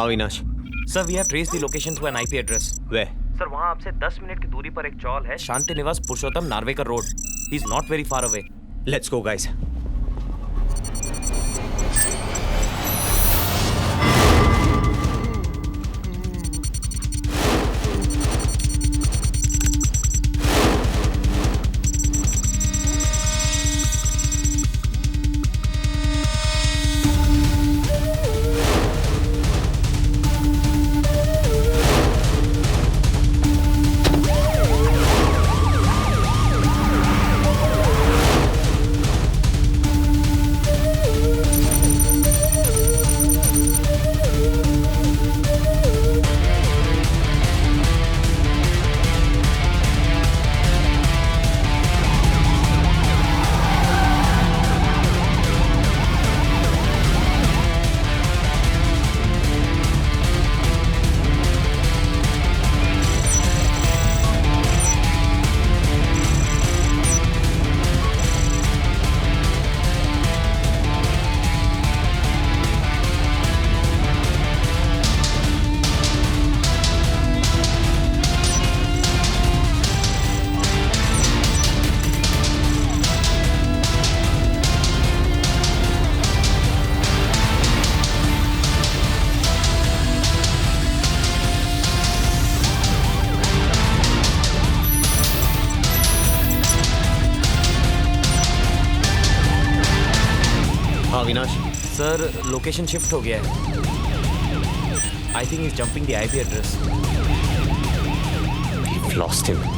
Avinash, sir we have traced the location through an IP address. वे सर वहाँ आपसे 10 मिनट की दूरी पर एक चौल है, Shanti Niwas Purushottam Narvekar road. He is not very far away. Let's go guys. Avinash, sir location shift हो गया है। I think is jumping the IP address. Lost him.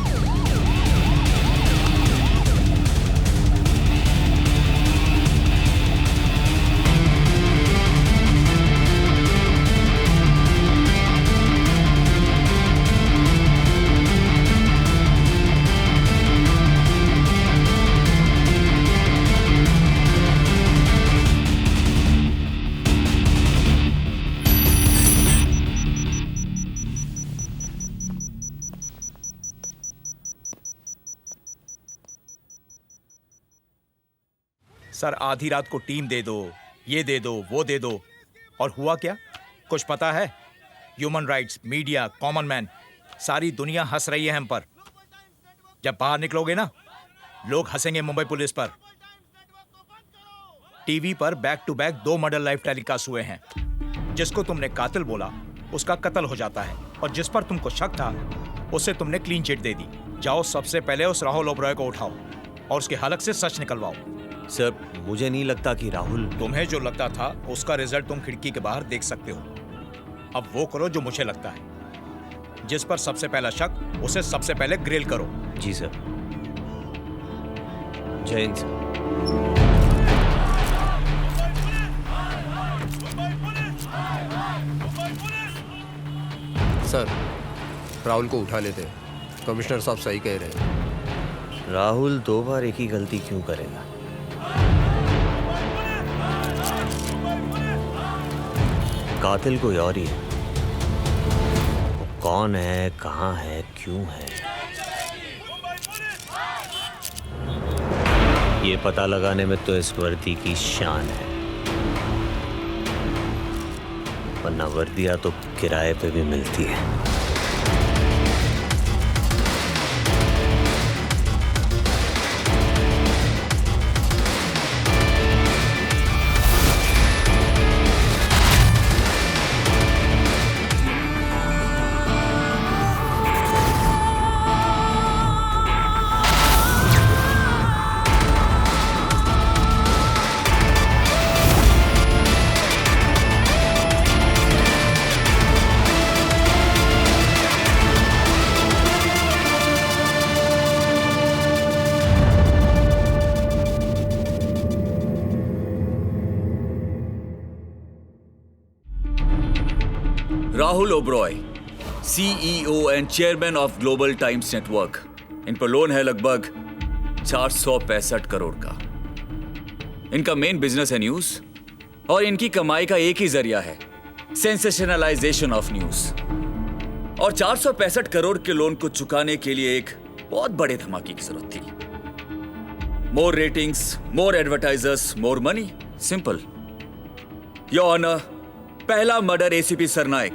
Sir आधी रात को टीम दे दो, ये दे दो, वो दे दो, और हुआ क्या कुछ पता है? Human rights, media, common man, सारी दुनिया हंस रही है हम पर। जब बाहर निकलोगे ना, लोग हंसेंगे मुंबई पुलिस पर। टीवी पर back to back 2 murder live telecast हुए हैं। जिसको तुमने कातिल बोला उसका कत्ल हो जाता है, और जिस पर तुमको शक था उसे तुमने क्लीन चिट दे दी। जाओ सबसे पहले उस राहुल ओबरॉय को उठाओ और उसके हलक से सच निकलवाओ। सर मुझे नहीं लगता कि राहुल। तुम्हें जो लगता था उसका रिजल्ट तुम खिड़की के बाहर देख सकते हो। अब वो करो जो मुझे लगता है। जिस पर सबसे पहला शक उसे सबसे पहले ग्रिल करो। जी सर। जय हिंद सर। राहुल को उठा लेते हैं, कमिश्नर साहब सही कह रहे हैं। राहुल 2 बार एक ही गलती क्यों करेगा? कातिल कोई और ही है। वो कौन है, कहां है, क्यों है, ये पता लगाने में तो इस वर्दी की शान है। वरना वर्दियां तो किराए पे भी मिलती है। Rahul Oberoi, CEO and chairman of Global Times Network. इन पर लोन है लगभग 465 करोड़ का। इनका मेन बिजनेस है न्यूज, और इनकी कमाई का एक ही जरिया है, सेंसेशनलाइजेशन ऑफ न्यूज। और 465 करोड़ के लोन को चुकाने के लिए एक बहुत बड़े धमाके की जरूरत थी। More ratings, more advertisers, more money, simple. Your honour, पहला मर्डर एसीपी सरनायक,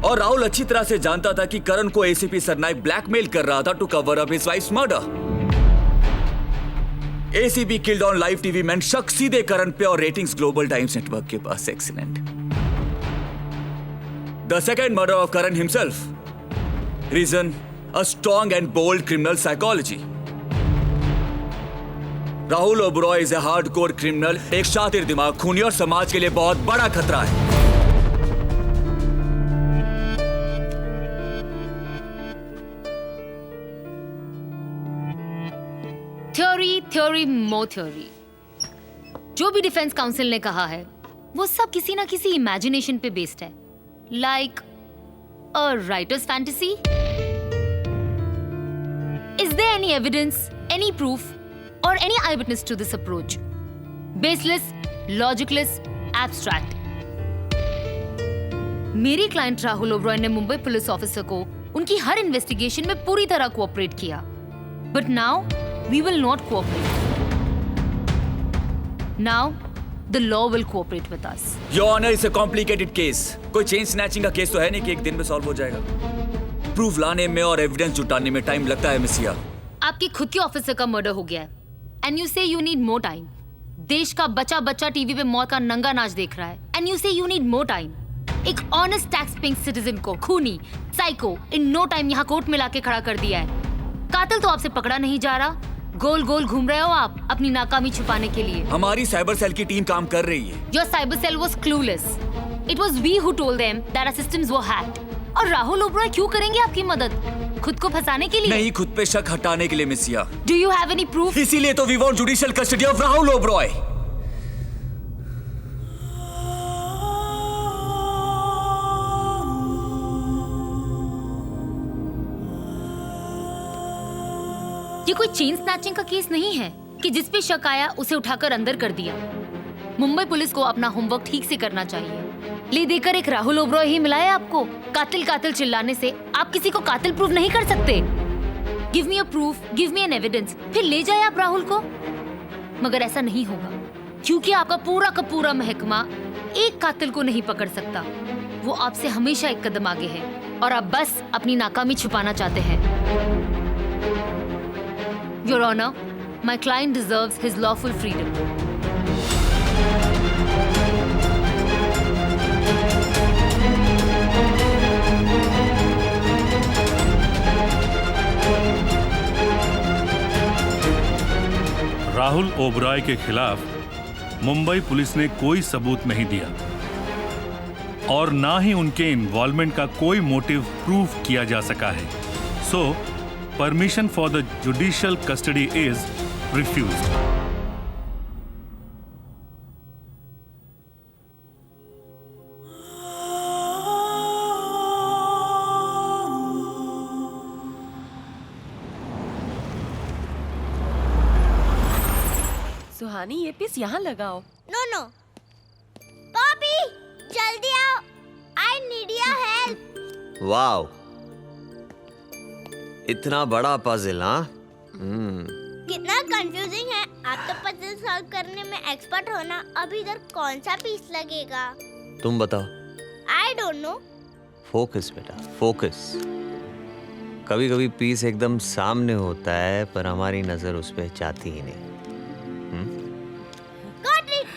और राहुल अच्छी तरह से जानता था कि करण को एसीपी सरनायक ब्लैकमेल कर रहा था to cover up his wife's murder. ACP killed on live TV man शक सीधे करण पे और रेटिंग्स ग्लोबल टाइम्स नेटवर्क के पास। Excellent. The second murder of Karan himself. Reason, a strong and bold criminal psychology. Rahul Oberoi is a hardcore criminal, एक शातिर दिमाग, खूनी और समाज के लिए बहुत बड़ा खतरा है। थ्योरी, थ्योरी, मो थ्योरी। जो भी डिफेंस काउंसिल ने कहा है वो सब किसी ना किसी इमेजिनेशन पे बेस्ड है, like a writer's fantasy. Is there any evidence, any proof or any eyewitness to this approach? Baseless, logicless, abstract. मेरी क्लाइंट राहुल ओबरॉय ने मुंबई पुलिस ऑफिसर को उनकी हर इन्वेस्टिगेशन में पूरी तरह कोऑपरेट किया, but now we will not cooperate. Now the law will cooperate with us. Your honour, it's a complicated case. कोई चेन स्नैचिंग का केस तो है नहीं कि एक दिन में सॉल्व हो जाएगा। प्रूफ लाने में और एविडेंस जुटाने में टाइम लगता है मिसिया। आपके खुद के ऑफिसर का मर्डर हो गया है एंड यू से यू नीड मोर टाइम। देश का बच्चा बच्चा टीवी पे मौत का नंगा नाच देख रहा है एंड यू से यू नीड मोर टाइम। एक ऑनेस्ट टैक्स पेइंग सिटीजन को खूनी, साइको इन नो टाइम यहाँ कोर्ट में लाके खड़ा कर दिया है। कातिल तो आपसे पकड़ा नहीं जा रहा, गोल गोल घूम रहे हो आप अपनी नाकामी छुपाने के लिए। हमारी साइबर सेल की टीम काम कर रही है। Your cyber cell was clueless. It was we who told them that our systems were hacked. और राहुल ओबरॉय क्यों करेंगे आपकी मदद? खुद को फंसाने के लिए? नहीं, खुद पे शक हटाने के लिए मिसिया। Do you have any proof? इसीलिए तो we want judicial custody of Rahul Oberoi. ये कोई चेन स्नैचिंग का केस नहीं है कि जिस पे शक आया उसे उठाकर अंदर कर दिया। मुंबई पुलिस को अपना होमवर्क ठीक से करना चाहिए। ले देकर एक राहुल ओबरॉय ही मिला है आपको। कातिल कातिल चिल्लाने से आप किसी को कातिल प्रूफ नहीं कर सकते। Give me a proof, give me an evidence, फिर ले जाए आप राहुल को। मगर ऐसा नहीं होगा क्योंकि आपका पूरा का पूरा महकमा एक कातिल को नहीं पकड़ सकता। वो आपसे हमेशा एक कदम आगे है और आप बस अपनी नाकामी छुपाना चाहते हैं। Your Honor, my client deserves his lawful freedom. Rahul Oberoi के खिलाफ मुंबई पुलिस ने कोई सबूत नहीं दिया और ना ही उनके इन्वॉल्वमेंट का कोई मोटिव प्रूव किया जा सका है। सो permission for the judicial custody is refused. सुहानी, ये पीस यहाँ लगाओ। नो नो पॉपी, जल्दी आओ, I need your help. Wow, इतना बड़ा पजल, हाँ? कितना कंफ्यूजिंग है। आप तो पजल सॉल्व करने में एक्सपर्ट हो ना। अब इधर कौन सा पीस लगेगा? तुम बताओ। I don't know. फोकस बेटा, फोकस। कभी कभी पीस एकदम सामने होता है पर हमारी नजर उस पर जाती ही नहीं। Got it.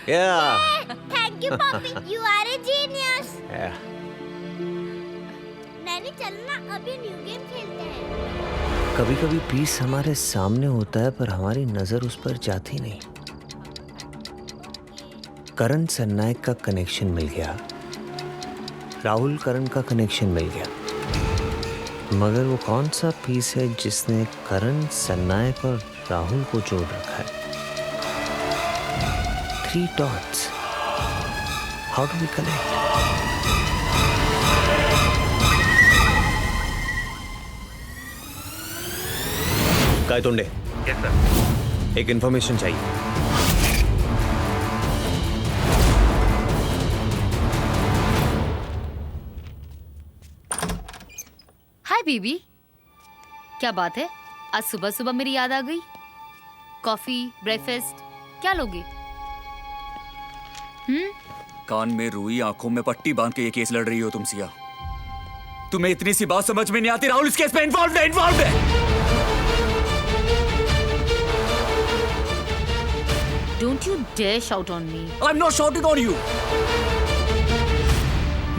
Thank you Poppy, you are a genius. Nanny चलना, अभी न्यू गेम खेलते हैं। कभी कभी पीस हमारे सामने होता है पर हमारी नजर उस पर जाती नहीं। करण सरनायक का कनेक्शन मिल गया, राहुल करण का कनेक्शन मिल गया, मगर वो कौन सा पीस है जिसने करण सरनायक और राहुल को जोड़ रखा है? 3 dots. How do we connect? काय तोंडे? Yes sir. एक इंफॉर्मेशन चाहिए। बीबी, क्या बात है? आज सुबह सुबह मेरी याद आ गई। कॉफी, ब्रेकफास्ट क्या लोगे? कान में रुई, आंखों में पट्टी बांध के ये केस लड़ रही हो तुम सिया। तुम्हें इतनी सी बात समझ में नहीं आती? राहुल इस केस में इन्वॉल्व है। Don't you dare shout on me. I'm not shouting on you.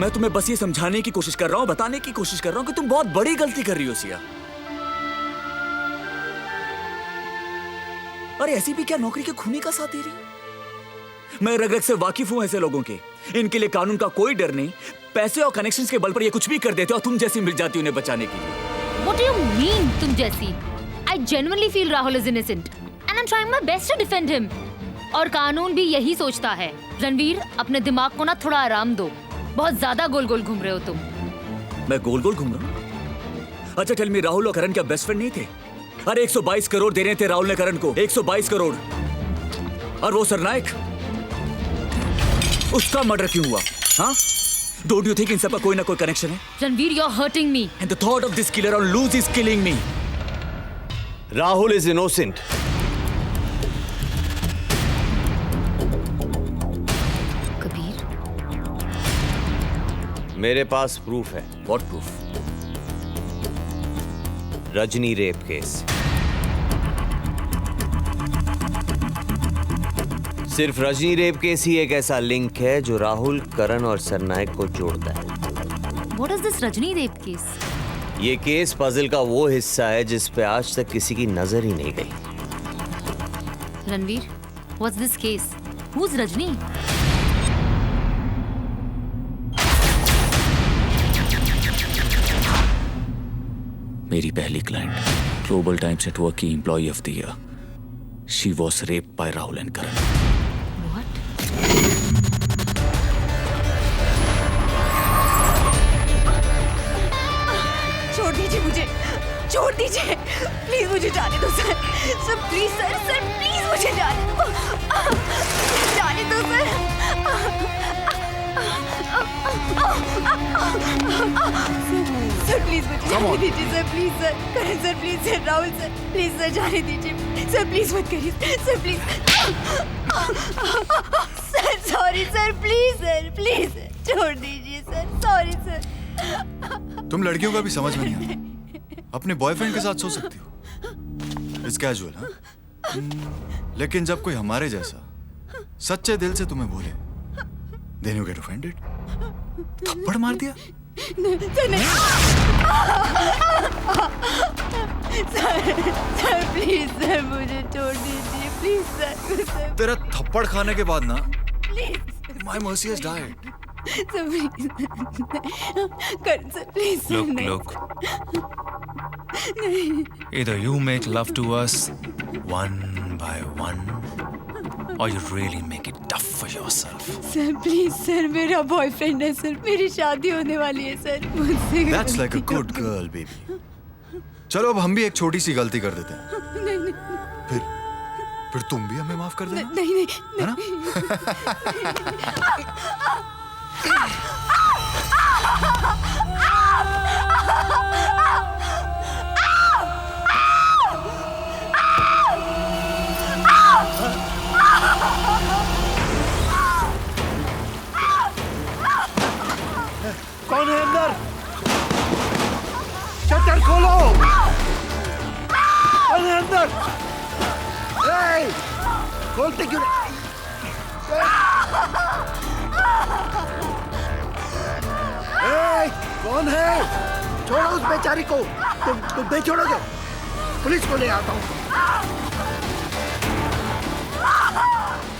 मैं तुम्हें बस ये समझाने की कोशिश कर रहा हूँ, बताने की कोशिश कर रहा हूँ कि तुम बहुत बड़ी गलती कर रही हो सिया। अरे ऐसी भी क्या नौकरी के खूनी का साथ दे रही हो? मैं रग रग से वाकिफ हूं ऐसे लोगों के। इनके लिए कानून का कोई डर नहीं। पैसे और कनेक्शंस के बल पर ये कुछ भी कर देते और तुम जैसी मिल जाती उन्हें बचाने के लिए। What do you mean, तुम जैसी? I genuinely feel Rahul is innocent and I'm trying my best to defend him. और कानून भी यही सोचता है। रणवीर, अपने दिमाग को ना थोड़ा आराम दो। बहुत ज्यादा गोल गोल घूम रहे हो तुम। मैं गोल गोल घूम रहा हूँ? अच्छा टेल मी, राहुल और करण क्या बेस्ट फ्रेंड नहीं थे? अरे 122 करोड़ देने थे राहुल ने करण को, 122 करोड़। और वो सरनायक, उसका मर्डर क्यों हुआ? हाँ? Don't you think इन सब का कोई ना कोई कनेक्शन है? Ranveer, you're hurting me. And the thought of this killer on loose is killing me. Rahul is innocent. Kabir, मेरे पास प्रूफ है। What proof? Rajni rape case. सिर्फ रजनी रेप केस ही एक ऐसा लिंक है जो राहुल, करण और सरनायक को जोड़ता है। What is this Rajni rape case? ये केस पजल का वो हिस्सा है जिस पे आज तक किसी की नजर ही नहीं गई। Ranveer, what's this case? Who's Rajni? मेरी पहली क्लाइंट, ग्लोबल टाइम्स नेटवर्क की employee of the year. She was raped by Rahul and Karan. छोड़ दीजिए मुझे, छोड़ दीजिए, प्लीज मुझे जाने दो sir. Sir please, sir please मुझे जाने दो, जाने दो सर। सर प्लीज मुझे जाने दीजिए sir, please sir, Karan sir, please sir, Rahul sir, please sir जाने दीजिए सर, प्लीज मत करिए sir, please sir, sorry sir, please छोड़ दीजिए सर, सॉरी सर। तुम लड़कियों का भी समझ में नहीं आता। अपने बॉयफ्रेंड के साथ सो सकती हो, इट्स कैजुअल, हाँ? लेकिन जब कोई हमारे जैसा सच्चे दिल से तुम्हें बोले, then you get offended? थप्पड़ मार दिया? सर प्लीज सर, मुझे छोड़ दीजिए प्लीज सर। तेरा थप्पड़ खाने के बाद ना, my mercy has died. Karan sir please. Look. Either you make love to us one by one, or you really make it tough for yourself. Sir please sir, मेरा बॉयफ्रेंड है सर, मेरी शादी होने वाली है सर, मुझसे। That's like a good girl, baby. चलो अब हम भी एक छोटी सी गलती कर देते हैं। नहीं, फिर तुम भी हमें माफ कर देना। नहीं, है ना? कौन है अंदर? शटर खोलो! कौन है अंदर? खोलते क्यों नहीं? कौन है? छोड़ो उस बेचारी को। तुम नहीं छोड़ोगे? पुलिस को ले आता हूँ।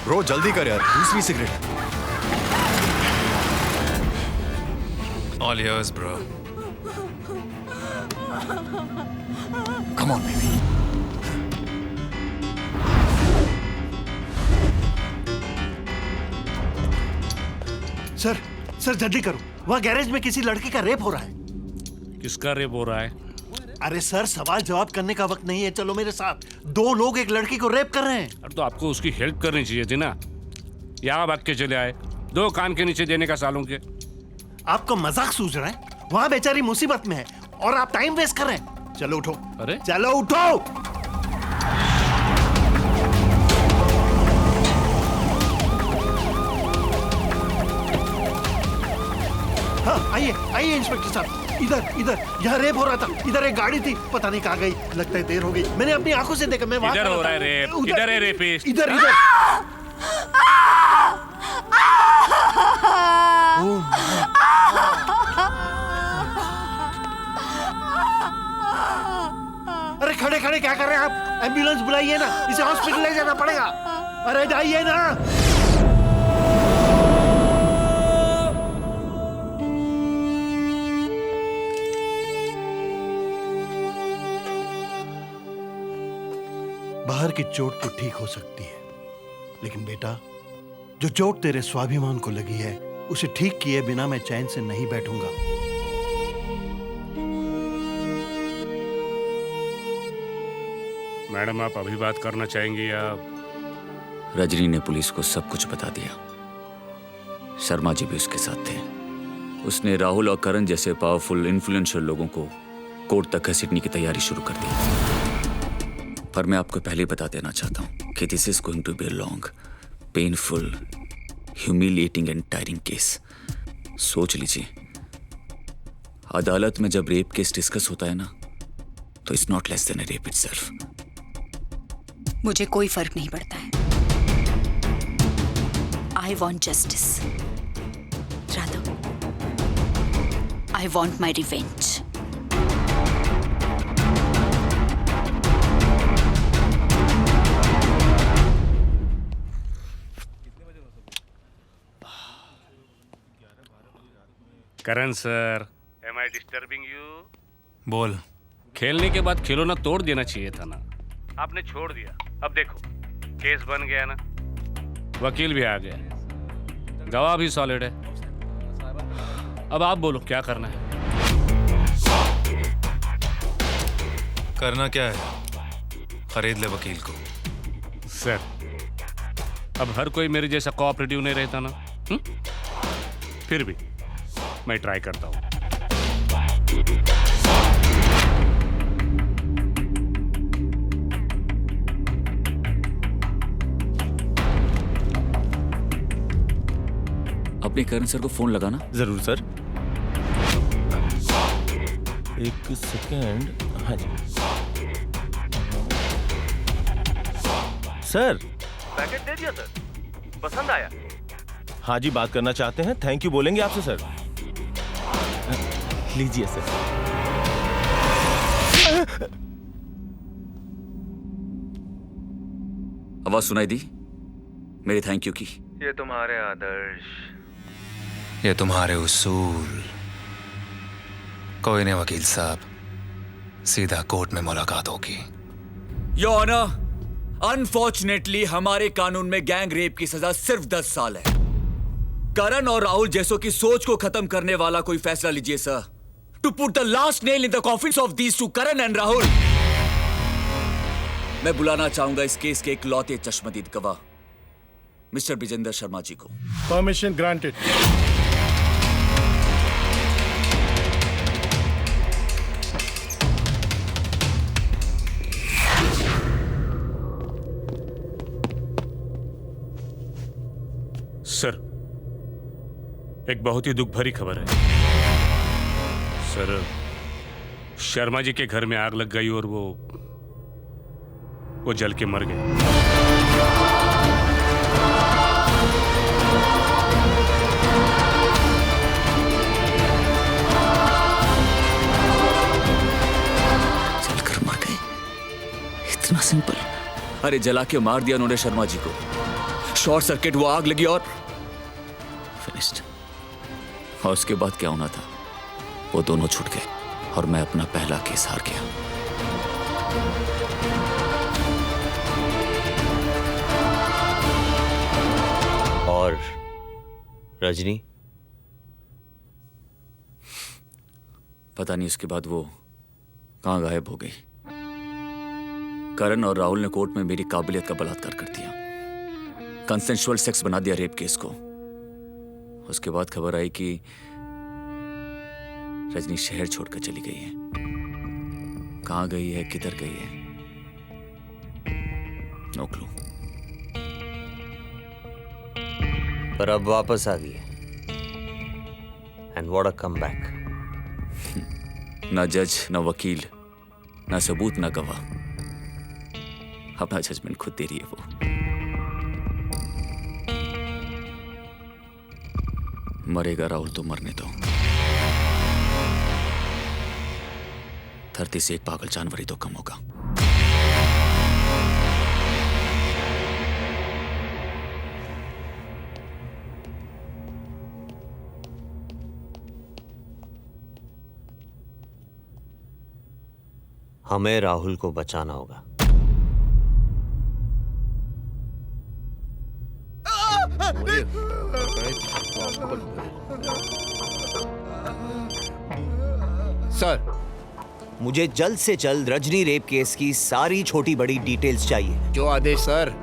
ब्रो जल्दी कर यार, दूसरी cigarette. All yours, bro. Come on, baby. Sir जल्दी करो, वहाँ गैरेज में किसी लड़की का रेप हो रहा है। किसका रेप हो रहा है? अरे सर, सवाल जवाब करने का वक्त नहीं है, चलो मेरे साथ। 2 लोग एक लड़की को रेप कर रहे हैं। अब तो आपको उसकी हेल्प करनी चाहिए थी ना। यहाँ भाग के चले आए, 2 कान के नीचे देने का सालों के। आपको मजाक सूझ रहा है? वहाँ बेचारी मुसीबत में है, और आप टाइम वेस्ट कर रहे हैं। चलो उठो। अरे चलो उठो। हाँ आइए आइए इंस्पेक्टर साहब, इधर इधर, यहाँ रेप हो रहा था। इधर एक गाड़ी थी, पता नहीं कहाँ गई, लगता है देर हो गई। मैंने अपनी आंखों से देखा। मैं वहाँ इधर हो रहा है रेप, इधर है रेपिस्ट। इधर इधर। अरे खड़े खड़े क्या कर रहे हैं आप? एम्बुलेंस बुलाइए ना, इसे हॉस्पिटल ले जाना पड़ेगा। अरे जाइए ना। बाहर की चोट तो ठीक हो सकती है, लेकिन बेटा जो चोट तेरे स्वाभिमान को लगी है उसे ठीक किए बिना मैं चैन से नहीं बैठूंगा। मैडम आप अभी बात करना चाहेंगी या? रजनी ने पुलिस को सब कुछ बता दिया। शर्मा जी भी उसके साथ थे। उसने राहुल और करण जैसे पावरफुल इन्फ्लुएंशियल लोगों को कोर्ट तक घसीटने की तैयारी शुरू कर दी। पर मैं आपको पहले बता देना चाहता हूं कि this is going to be long, painful, humiliating and tiring case. सोच लीजिए, अदालत में जब रेप केस डिस्कस होता है ना, तो it's not less than a rape itself. मुझे कोई फर्क नहीं पड़ता है। I want justice, Raghav, I want my revenge. Karan sir, am I disturbing you? बोल। खेलने के बाद खिलौना तोड़ देना चाहिए था ना, आपने छोड़ दिया। अब देखो केस बन गया ना, वकील भी आ गया, गवाह भी सॉलिड है। अब आप बोलो क्या करना है? करना क्या है? खरीद ले वकील को। सर अब हर कोई मेरे जैसा कोऑपरेटिव नहीं रहता ना। फिर भी मैं ट्राई करता हूं। अपने करण सर को फोन लगाना। जरूर सर, एक सेकेंड। हाँ जी सर। पैकेट दे दिया सर, पसंद आया? हाँ जी, बात करना चाहते हैं। थैंक यू बोलेंगे आपसे सर। लीजिए सर। आवाज सुनाई दी मेरे थैंक यू की? ये तुम्हारे आदर्श, ये तुम्हारे उसूल। कोई नहीं वकील साहब, सीधा कोर्ट में मुलाकात होगी। योर ऑनर, अनफॉर्चुनेटली हमारे कानून में गैंग रेप की सजा सिर्फ 10 साल है। करण और राहुल जैसों की सोच को खत्म करने वाला कोई फैसला लीजिए sir, to put the last nail in the coffins of these two Karan and Rahul. मैं बुलाना चाहूंगा इस केस के इकलौते चश्मदीद गवाह मिस्टर विजेंद्र शर्मा जी को। Permission granted. सर एक बहुत ही दुख भरी खबर है सर। शर्मा जी के घर में आग लग गई और वो जल के मर गए। जलकर मर गए? इतना सिंपल? अरे जला के मार दिया उन्होंने शर्मा जी को, शॉर्ट सर्किट, वो आग लगी और फिनिश्ड। और उसके बाद क्या होना था, वो दोनों छूट गए और मैं अपना पहला केस हार गया। और रजनी? पता नहीं उसके बाद वो कहां गायब हो गई। करण और राहुल ने कोर्ट में मेरी काबिलियत का बलात्कार कर दिया, कंसेंशुअल सेक्स बना दिया रेप केस को। उसके बाद खबर आई कि रजनी शहर छोड़कर चली गई है। कहाँ गई है, किधर गई है, नो क्लू। पर अब वापस आ गई है। And what a comeback. ना जज, ना वकील, ना सबूत, ना गवाह। अपना जजमेंट खुद दे रही है वो। मरेगा राहुल तो मरने दो। धरती से एक पागल जानवर ही तो कम होगा। हमें राहुल को बचाना होगा। सर, मुझे जल्द से जल्द रजनी रेप केस की सारी छोटी बड़ी डिटेल्स चाहिए। जो आदेश सर।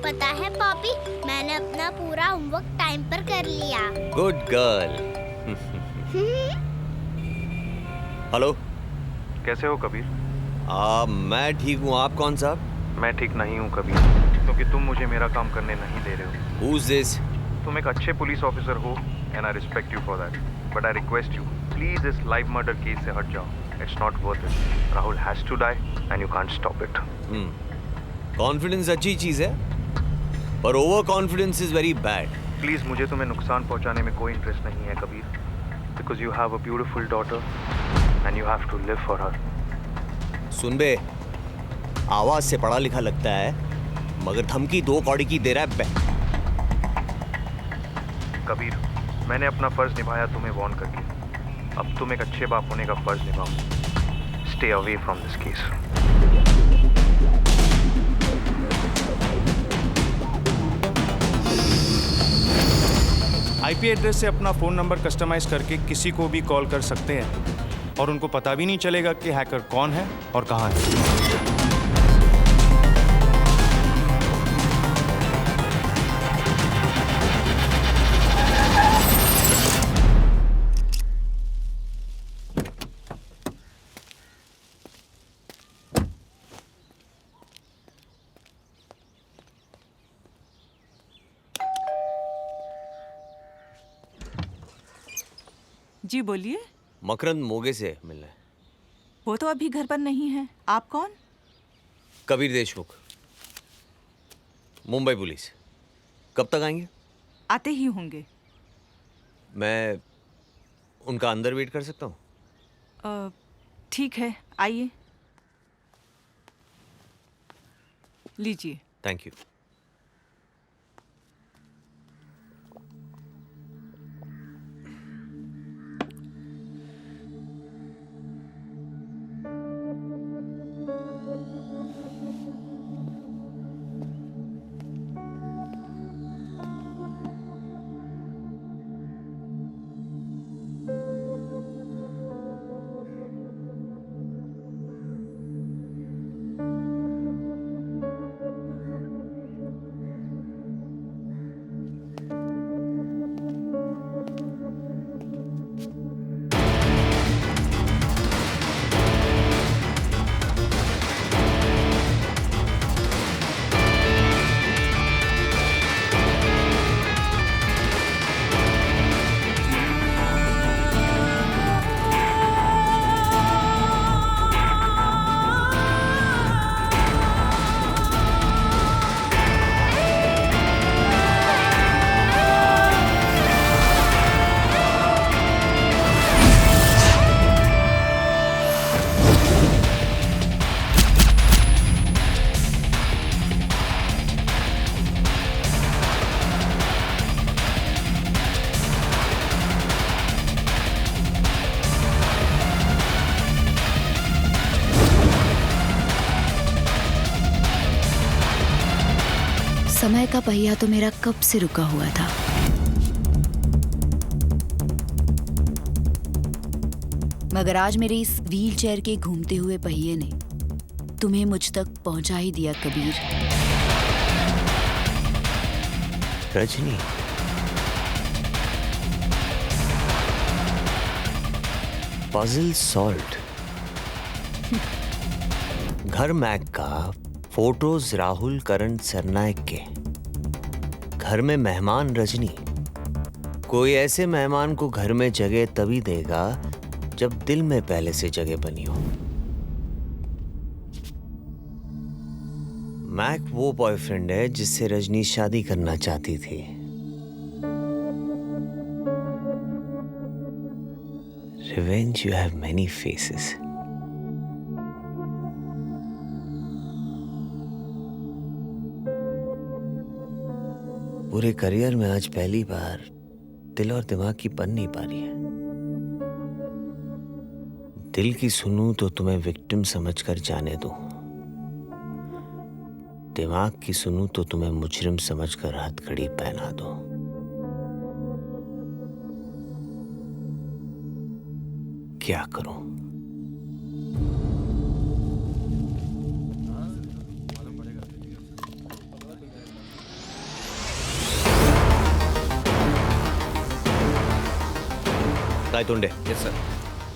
पता है पॉपी, मैंने अपना पूरा होमवर्क टाइम पर कर लिया। Good girl. हेलो, कैसे हो कबीर? मैं ठीक हूँ, आप कौन साहब? मैं ठीक नहीं हूँ कबीर, क्योंकि तुम मुझे मेरा काम करने नहीं दे रहे हो। Who's this? तुम एक अच्छे पुलिस ऑफिसर हो and I respect you for that. But I request you, please इस लाइव मर्डर केस से हट जाओ. It's not worth it. Rahul has to die and you can't stop it. Confidence अच्छी चीज है, पर over confidence is very bad. Please, मुझे तुम्हें नुकसान पहुंचाने में कोई इंटरेस्ट नहीं है Kabir, because you have a beautiful daughter and you have to live for her. सुन बे, आवाज से पढ़ा लिखा लगता है, मगर धमकी 2 कौड़ी की दे रहा है। कबीर, मैंने अपना फर्ज निभाया तुम्हें वार्न करके, अब तुम एक अच्छे बाप होने का फर्ज निभाओ। Stay away from this case. IP address से अपना फ़ोन नंबर कस्टमाइज करके किसी को भी कॉल कर सकते हैं और उनको पता भी नहीं चलेगा कि हैकर कौन है और कहाँ है। जी बोलिए। मकरंद मोगे से मिलना है। वो तो अभी घर पर नहीं है। आप कौन? कबीर देशमुख, मुंबई पुलिस। कब तक आएंगे? आते ही होंगे। मैं उनका अंदर वेट कर सकता हूँ? ठीक है, आइए। लीजिए। Thank you. समय का पहिया तो मेरा कब से रुका हुआ था। मगर आज मेरे इस व्हील चेयर के घूमते हुए पहिए ने तुम्हें मुझ तक पहुंचा ही दिया कबीर। Rajni, puzzle solve. घर मैक का, फोटोज राहुल करण सरनायक के, घर में मेहमान रजनी। कोई ऐसे मेहमान को घर में जगह तभी देगा जब दिल में पहले से जगह बनी हो। मैक वो बॉयफ्रेंड है जिससे रजनी शादी करना चाहती थी। Revenge, you have many faces. पूरे करियर में आज पहली बार दिल और दिमाग की बन नहीं पा रही है। दिल की सुनूं तो तुम्हें विक्टिम समझकर जाने दूं, दिमाग की सुनूं तो तुम्हें मुजरिम समझकर हथकड़ी पहना दूं। क्या करूं? गायतुंडे। Yes sir.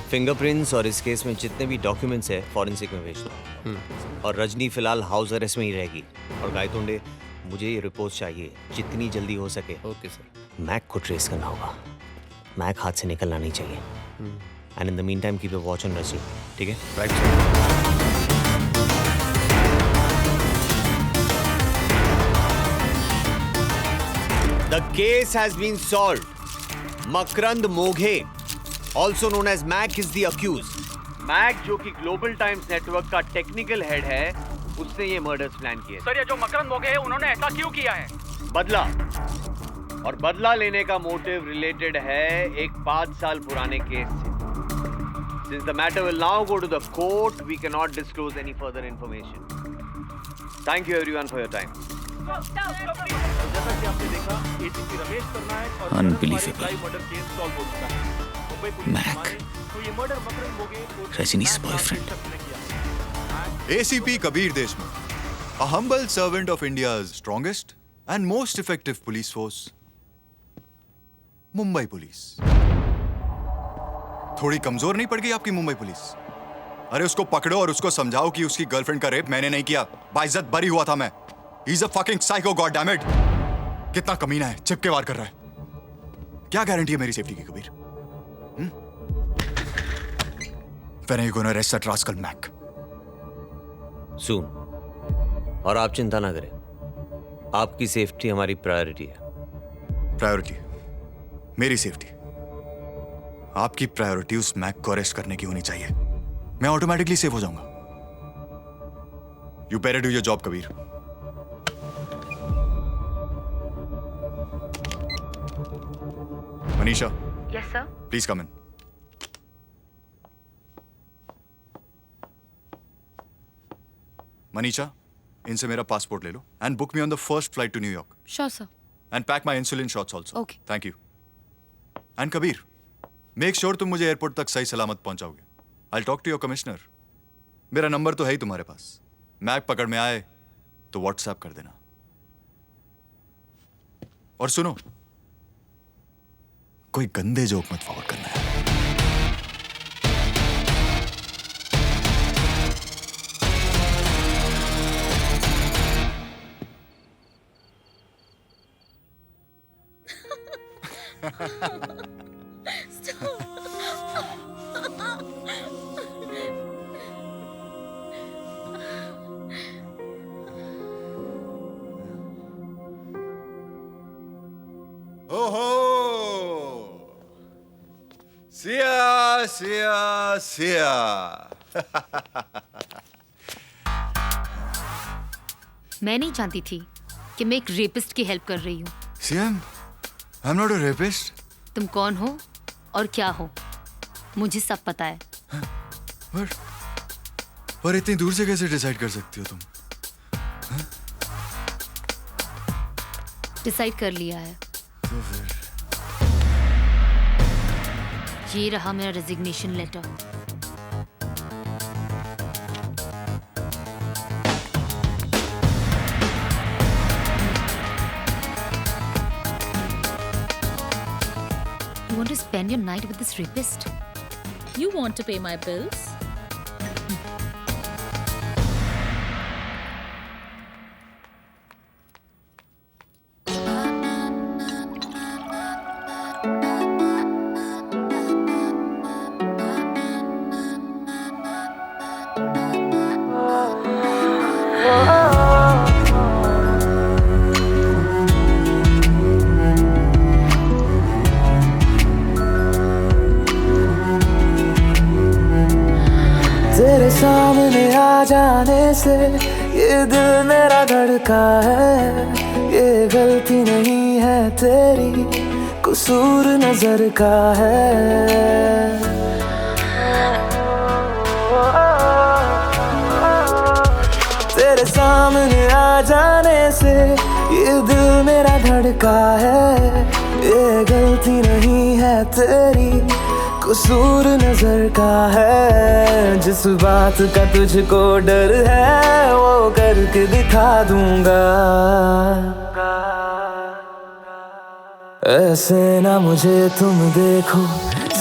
फिंगरप्रिंट्स और इस केस में जितने भी डॉक्यूमेंट्स है फॉरेंसिक में भेज दो। और रजनी फिलहाल हाउस अरेस्ट में ही रहेगी। और गायतुंडे, मुझे ये रिपोर्ट चाहिए जितनी जल्दी हो सके। Okay sir. मैक को ट्रेस करना होगा। मैक हाथ से निकलना नहीं चाहिए। And in the mean time keep a watch on Rajni, ठीक है? Right sir. The case has been solved. Makrand Moghe, also known as Mac, is the accused. Mac, जो कि ग्लोबल टाइम्स नेटवर्क का टेक्निकल हेड है, उसने ये मर्डर्स प्लान किए। सर, ये जो मकरंद मोघे है, उन्होंने ऐसा क्यों किया है? बदला, और बदला लेने का मोटिव रिलेटेड है एक 5 साल पुराने केस से। Since the matter will now go to the court, we cannot disclose any further information. Thank you everyone for your time. जैसा कि आपने देखा, एसीपी रमेश सरनायक और Unbelievable. मर्डर केस सॉल्व हो चुका है। Mumbai police Mac. तो ये murder Makarand Moghe Rajini's boyfriend. ACP Kabir Deshmukh, a humble servant of India's strongest and most effective police force, Mumbai police. थोड़ी कमजोर नहीं पड़ गई आपकी मुंबई पुलिस? अरे उसको पकड़ो और उसको समझाओ कि उसकी गर्लफ्रेंड का रेप मैंने नहीं किया, बाइज्जत बरी हुआ था मैं। He's a fucking psycho, goddammit! कितना कमीना है, चिपके वार कर रहा है। क्या गारंटी है मेरी सेफ्टी की Kabir? When are you gonna arrest that rascal Mac? Soon. और आप चिंता ना करें, आपकी सेफ्टी हमारी प्रायोरिटी है। प्रायोरिटी? मेरी सेफ्टी? आपकी प्रायोरिटी उस मैक को अरेस्ट करने की होनी चाहिए। मैं ऑटोमेटिकली सेफ हो जाऊंगा। You better do your job Kabir. Manisha. Yes sir. Please come in. Manisha, इनसे मेरा पासपोर्ट ले लो and book me on the first flight to New York. Sure sir. And pack my insulin shots also. Okay. Thank you. And Kabir, make sure तुम मुझे एयरपोर्ट तक सही सलामत पहुंचाओगे। I will talk to your commissioner. मेरा नंबर तो है ही तुम्हारे पास। मैक पकड़ में आए तो व्हाट्सएप कर देना। और सुनो, कोई गंदे जोक मत फॉरवर्ड करना है। ओहो, सिया सिया सिया। मैं नहीं जानती थी कि मैं एक रेपिस्ट की हेल्प कर रही हूँ। CM, I am not a rapist. तुम कौन हो और क्या हो, मुझे सब पता है। पर इतनी दूर से कैसे डिसाइड कर सकती हो तुम? डिसाइड कर लिया है। ये रहा मेरा resignation letter. You want to spend your night with this rapist? You want to pay my bills? तेरे सामने आ जाने से ये दिल मेरा धड़का है। ये गलती नहीं है तेरी, कसूर नजर का है। तेरे सामने आ जाने से ये दिल मेरा धड़का है। ये गलती नहीं है तेरी, कसूर नजर का है। जिस बात का तुझको डर है वो करके दिखा दूंगा। ऐसे ना मुझे तुम देखो,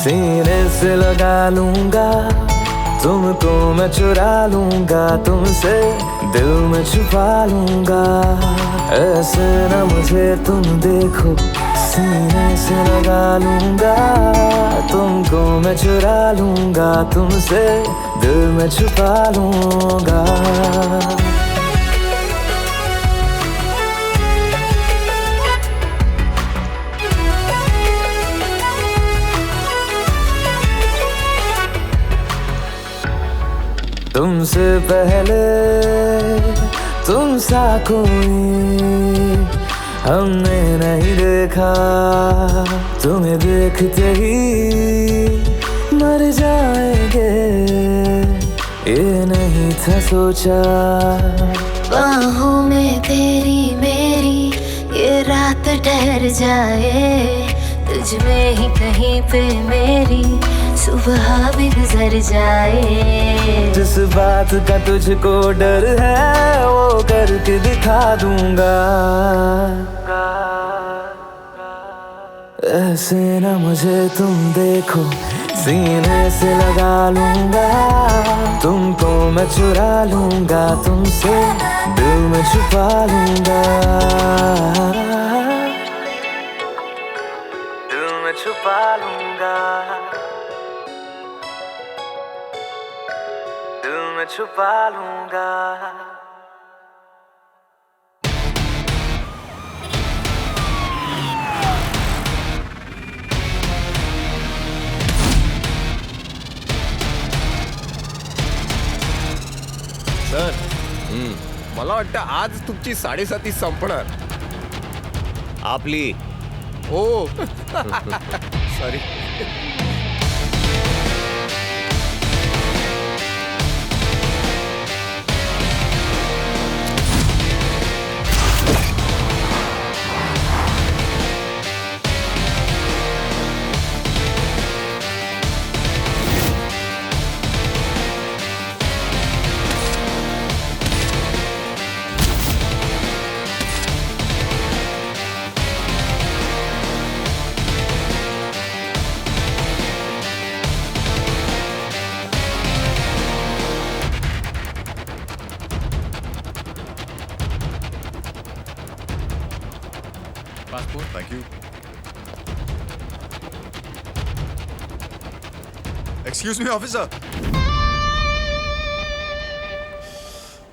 सीने से लगा लूंगा। तुमको मैं चुरा लूंगा, तुमसे दिल में छुपा लूंगा। ऐसे ना मुझे तुम देखो, सीने से लगा लूंगा। तुमको मैं चुरा लूंगा, तुमसे दिल में छुपा लूंगा। तुमसे पहले तुम सा कोई हमने नहीं देखा। तुम्हें देखते ही मर जाएंगे, ये नहीं था सोचा। बाहों में तेरी मेरी ये रात ठहर जाए। तुझ में ही कहीं पे मेरी सुबह भी गुजर जाए। जिस बात का तुझको डर है वो करके दिखा दूंगा। ऐसे ना मुझे तुम देखो, सीने से लगा लूंगा। तुमको मैं चुरा लूंगा, तुमसे दिल में छुपा लूंगा। दिल में छुपा लूंगा, दिल में छुपा लूंगा। सर मला वाटतं आज तुमची 7:30 संपणार. आपली ओ sorry. Passport. Thank you. Excuse me, officer.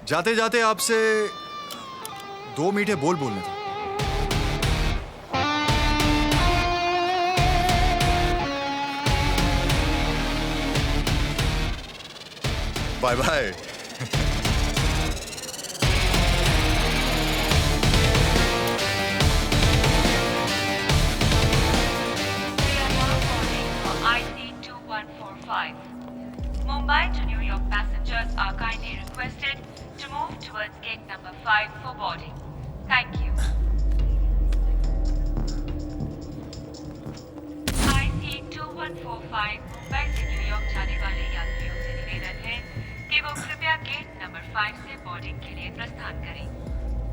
जाते जाते आपसे 2 मीठे बोल बोलने थे. Bye bye. Mumbai to New York passengers are kindly requested to move towards gate number 5 for boarding. Thank you. 545 Mumbai से न्यूयॉर्क जाने वाले यात्रियों से निवेदन है कि वो कृपया गेट नंबर 5 से बोर्डिंग के लिए प्रस्थान करें।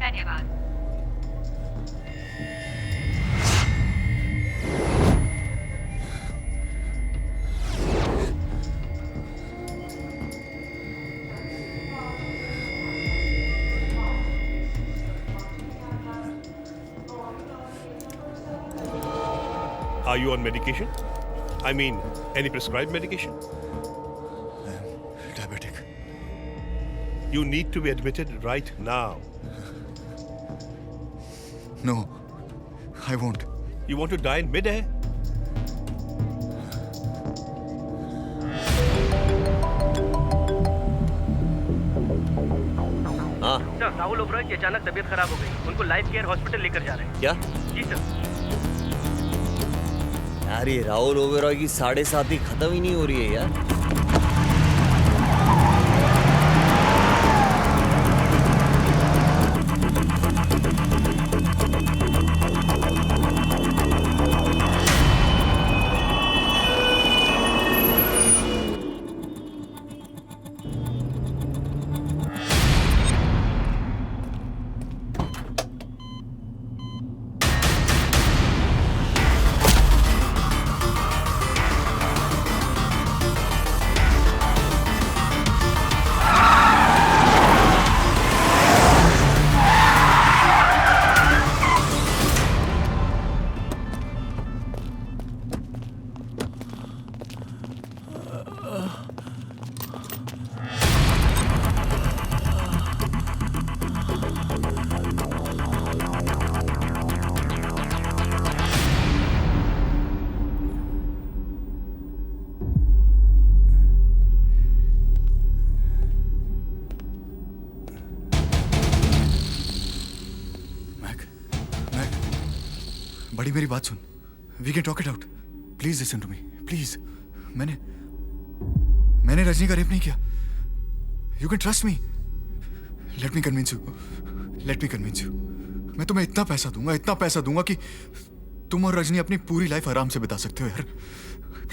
धन्यवाद। Are you on medication? I mean, any prescribed medication? Diabetic. You need to be admitted right now. No, I won't. You want to die in mid-air? हाँ सर, राहुल ओबरॉय की अचानक तबीयत खराब हो गई। उनको लाइफ केयर हॉस्पिटल लेकर जा रहे हैं। क्या? जी सर। यार ये राहुल ओबेरॉय की 7:30 ही खत्म ही नहीं हो रही है यार। बड़ी मेरी बात सुन. We can talk it out. Please listen to me. Please. मैंने रजनी का रेप नहीं किया. You can trust me. Let me convince you. Let me convince you. मैं तुम्हें इतना पैसा दूंगा कि तुम और रजनी अपनी पूरी लाइफ आराम से बिता सकते हो यार.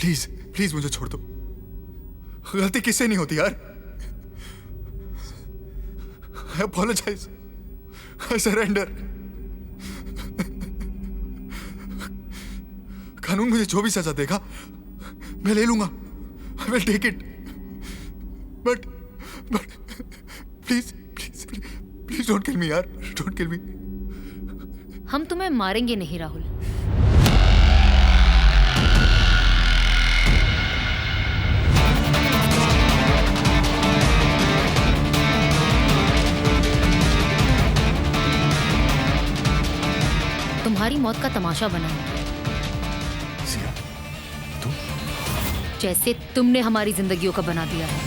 प्लीज प्लीज मुझे छोड़ दो. गलती किससे नहीं होती यार. I apologize. I surrender. कानून मुझे जो भी सजा देगा मैं ले लूंगा. I will take it. But please don't kill me यार. Don't kill me. हम तुम्हें मारेंगे नहीं राहुल. तुम्हारी मौत का तमाशा बनाएंगे. जैसे तुमने हमारी जिंदगियों का बना दिया है.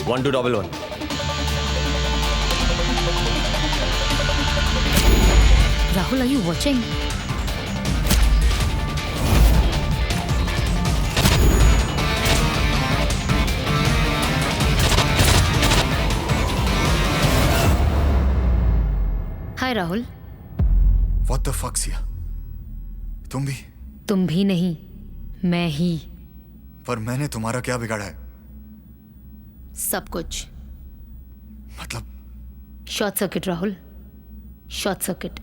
One 211. Rahul, are you watching? Hi Rahul. What the fuck Siya? तुम भी नहीं, मैं ही. पर मैंने तुम्हारा क्या बिगाड़ा है? सब कुछ. मतलब? Short circuit Rahul, short circuit.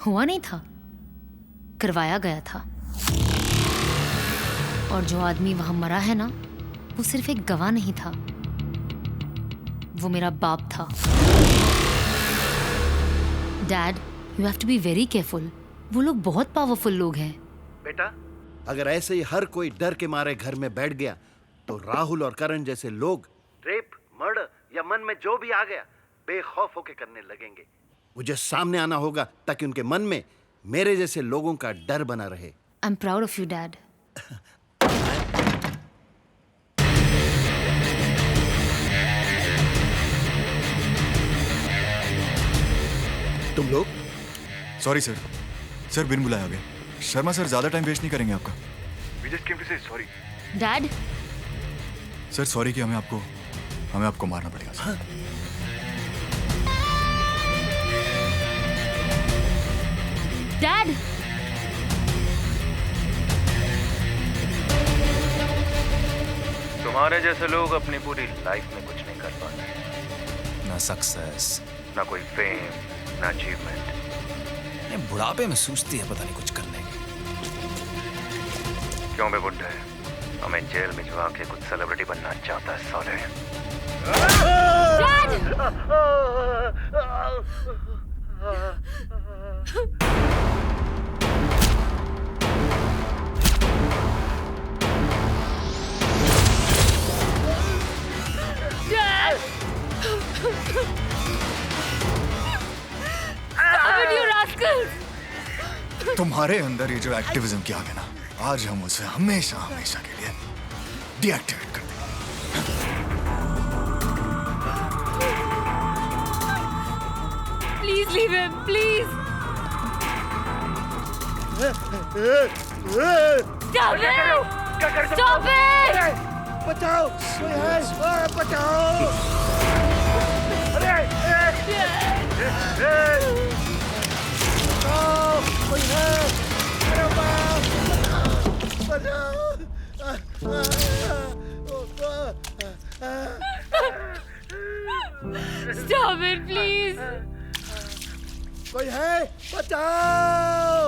हुआ नहीं था, करवाया गया था. और जो आदमी वहां मरा है ना, वो सिर्फ एक गवाह नहीं था, वो मेरा बाप था. Dad, you have to be very careful. वो लोग बहुत पावरफुल लोग हैं. बेटा, अगर ऐसे ही हर कोई डर के मारे घर में बैठ गया तो राहुल और करण जैसे लोग रेप, मर्डर या मन में जो भी आ गया बेखौफ होके करने लगेंगे। मुझे सामने आना होगा ताकि उनके मन में मेरे जैसे लोगों का डर बना रहे। I am proud of you dad. तुम लोग? सॉरी सर, सर बिन बुलाए आ गए। शर्मा सर ज्यादा टाइम वेस्ट नहीं करेंगे आपका। We just came to say sorry. Dad sir sorry कि हमें आपको मारना पड़ेगा सर। डैड तुम्हारे जैसे लोग अपनी पूरी लाइफ में कुछ नहीं कर पाते। ना सक्सेस, ना कोई फेम, ना अचीवमेंट। बुढ़ापे में सूझती है पता नहीं कुछ करने की। क्यों बे बुड्ढे, हमें जेल में जुआ के कुछ सेलिब्रिटी बनना चाहता है साले। तुम्हारे अंदर ये जो एक्टिविज्म की आग है ना, आज हम उसे हमेशा हमेशा के लिए डीएक्टिवेट कर देंगे। Please leave him, please. Stop it! Stop it! बचाओ, कोई है? बचाओ! कोई है? Stop it, please. कोई है? बचाओ!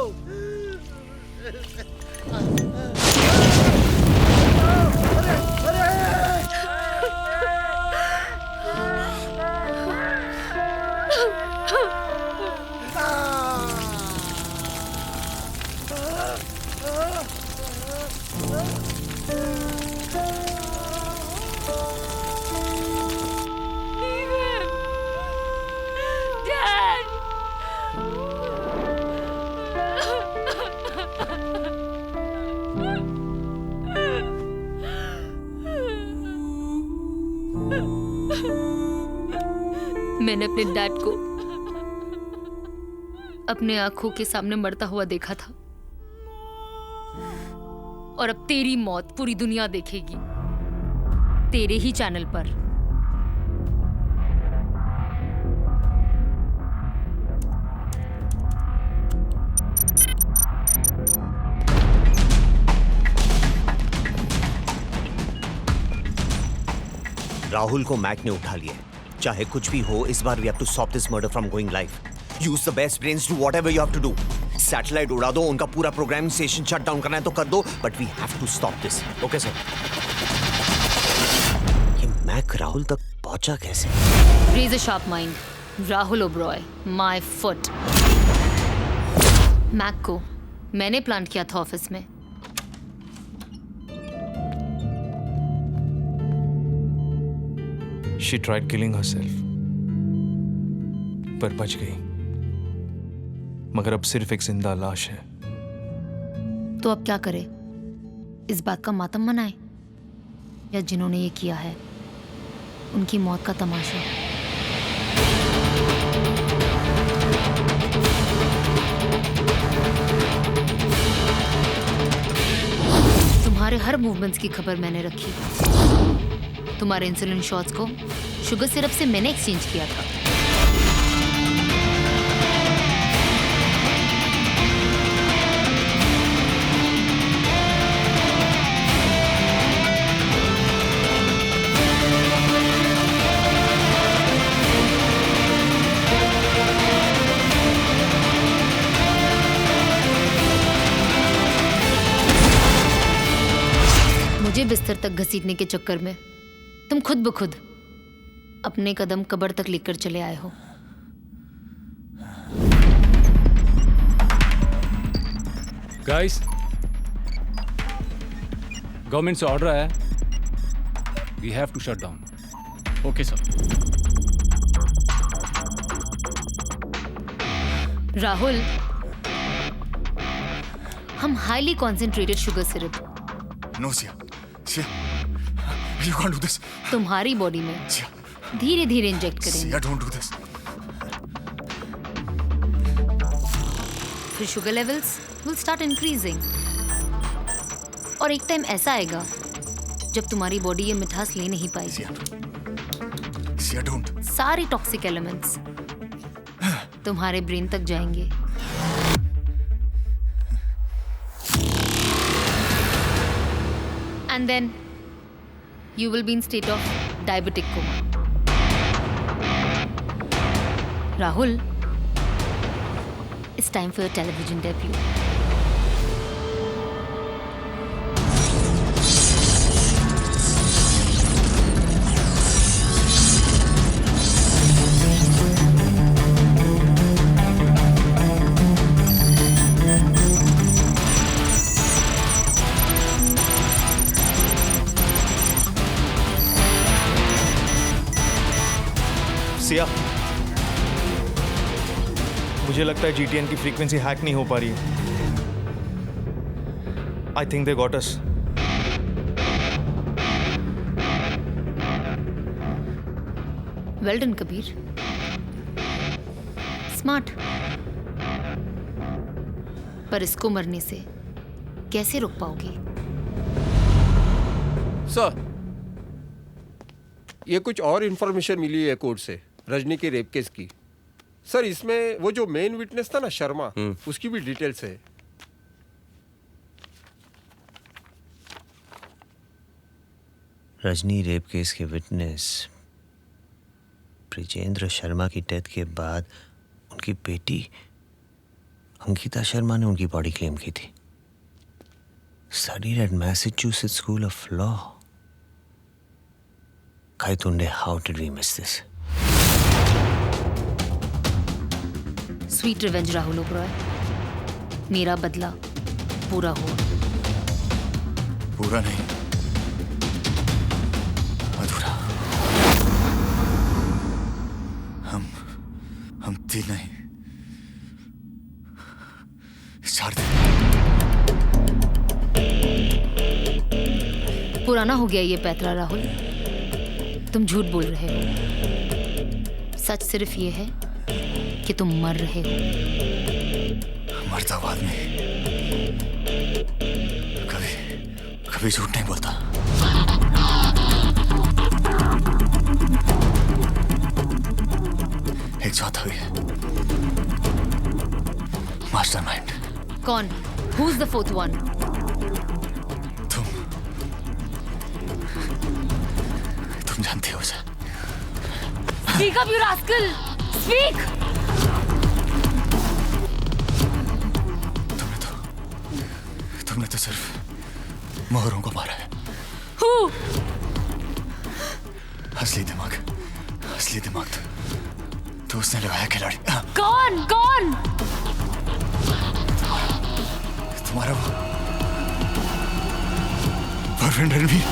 मैंने अपने डैड को अपने आंखों के सामने मरता हुआ देखा था, और अब तेरी मौत पूरी दुनिया देखेगी, तेरे ही चैनल पर। राहुल को मैक ने उठा लिया। चाहे कुछ भी हो, इस बार we have to stop this murder from going live. Use the best brains to whatever you have to do. Satellite उड़ा दो, उनका पूरा प्रोग्राम स्टेशन शट डाउन करना है तो कर दो, but we have to stop this. Okay sir? ये मैक राहुल तक पहुंचा कैसे? Raise a sharp mind. Rahul Oberoi, my foot. Mac को मैंने प्लांट किया था ऑफिस में। She tried killing herself, पर बच गई। मगर अब सिर्फ एक जिंदा लाश है। तो अब क्या करे? इस बात का मातम मनाए, या जिन्होंने ये किया है उनकी मौत का तमाशा? तुम्हारे हर मूवमेंट्स की खबर मैंने रखी। तुम्हारे इंसुलिन शॉट्स को शुगर सिरप से मैंने एक्सचेंज किया था। मुझे बिस्तर तक घसीटने के चक्कर में तुम खुद ब खुद अपने कदम कब्र तक लेकर चले आए हो। गाइस, गवर्नमेंट से ऑर्डर आया, we have to shut down. Okay sir. Rahul, हम highly concentrated sugar syrup no Siya, Siya, you can't do this. तुम्हारी बॉडी में धीरे धीरे इंजेक्ट करेंगे। Siya, don't do this. फिर sugar levels will start increasing और एक टाइम ऐसा आएगा जब तुम्हारी बॉडी ये मिठास ले नहीं पाएगी। सिया, don't. सारे टॉक्सिक एलिमेंट्स तुम्हारे ब्रेन तक जाएंगे। And then you will be in state of diabetic coma. Rahul, it's time for your television debut. Siya, मुझे लगता है GTN की फ्रीक्वेंसी हैक नहीं हो पा रही है। I think they got us. Well done Kabir, smart. पर इसको मरने से कैसे रोक पाओगे? सर, ये कुछ और इंफॉर्मेशन मिली है कोर्ट से रजनी के रेप केस की। सर, इसमें वो जो मेन विटनेस था ना शर्मा, उसकी भी डिटेल्स है। रजनी रेप केस के विटनेस ब्रिजेंद्र शर्मा की डेथ के बाद उनकी बेटी अंकिता शर्मा ने उनकी बॉडी क्लेम की थी। Studied at Massachusetts school of law. Kaitunde, how did we miss this? Sweet revenge Rahul Oberoi, मेरा बदला पूरा हुआ। पूरा नहीं, अधूरा। हम 3 नहीं, 4 दिन। पुराना हो गया ये पैतरा राहुल, तुम झूठ बोल रहे हो। सच सिर्फ ये है कि तुम मर रहे हो। मरता हुआ आदमी कभी झूठ नहीं बोलता। एक चौथा भी है, मास्टरमाइंड। कौन? Who's the fourth one? तुम जानती हो उसे। Speak up, you rascal! Speak! तुमने तो सिर्फ मोहरों को मारा है। Who? असली दिमाग तो उसने लगाया खिलाड़ी। कौन? तुम्हारा boyfriend Ranveer.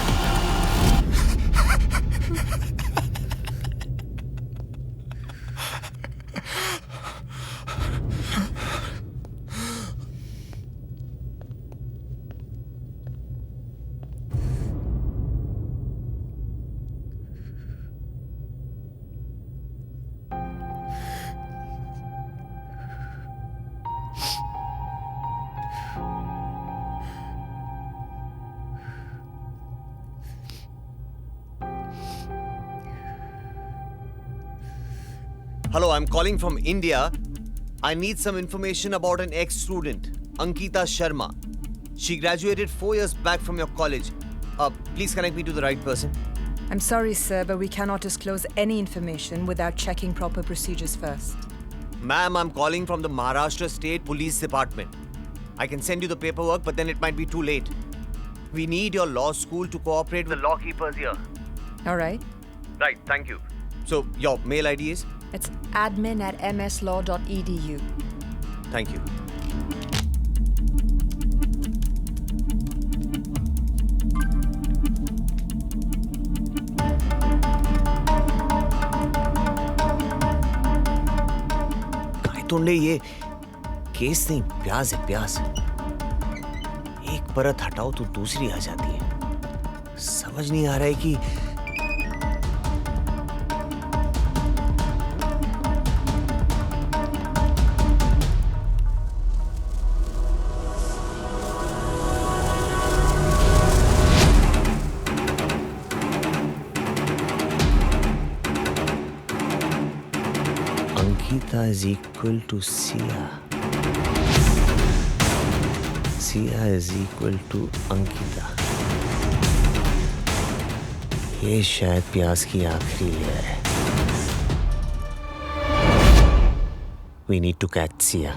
Hello, I'm calling from India. I need some information about an ex-student, Ankita Sharma. She graduated 4 years back from your college. Please connect me to the right person. I'm sorry, sir, but we cannot disclose any information without checking proper procedures first. Ma'am, I'm calling from the Maharashtra State Police Department. I can send you the paperwork, but then it might be too late. We need your law school to cooperate with the law keepers here. All right. Right, thank you. So, your mail ID is? It's admin@mslaw.edu. Thank you. मार्तोंडे, ये केस नहीं, प्याज है, प्याज। एक परत हटाओ तो दूसरी आ जाती है। समझ नहीं आ रहा है कि Ankita is equal to Sia. Sia is equal to Ankita. ये शायद प्यास की आखिरी है. We need to catch Sia.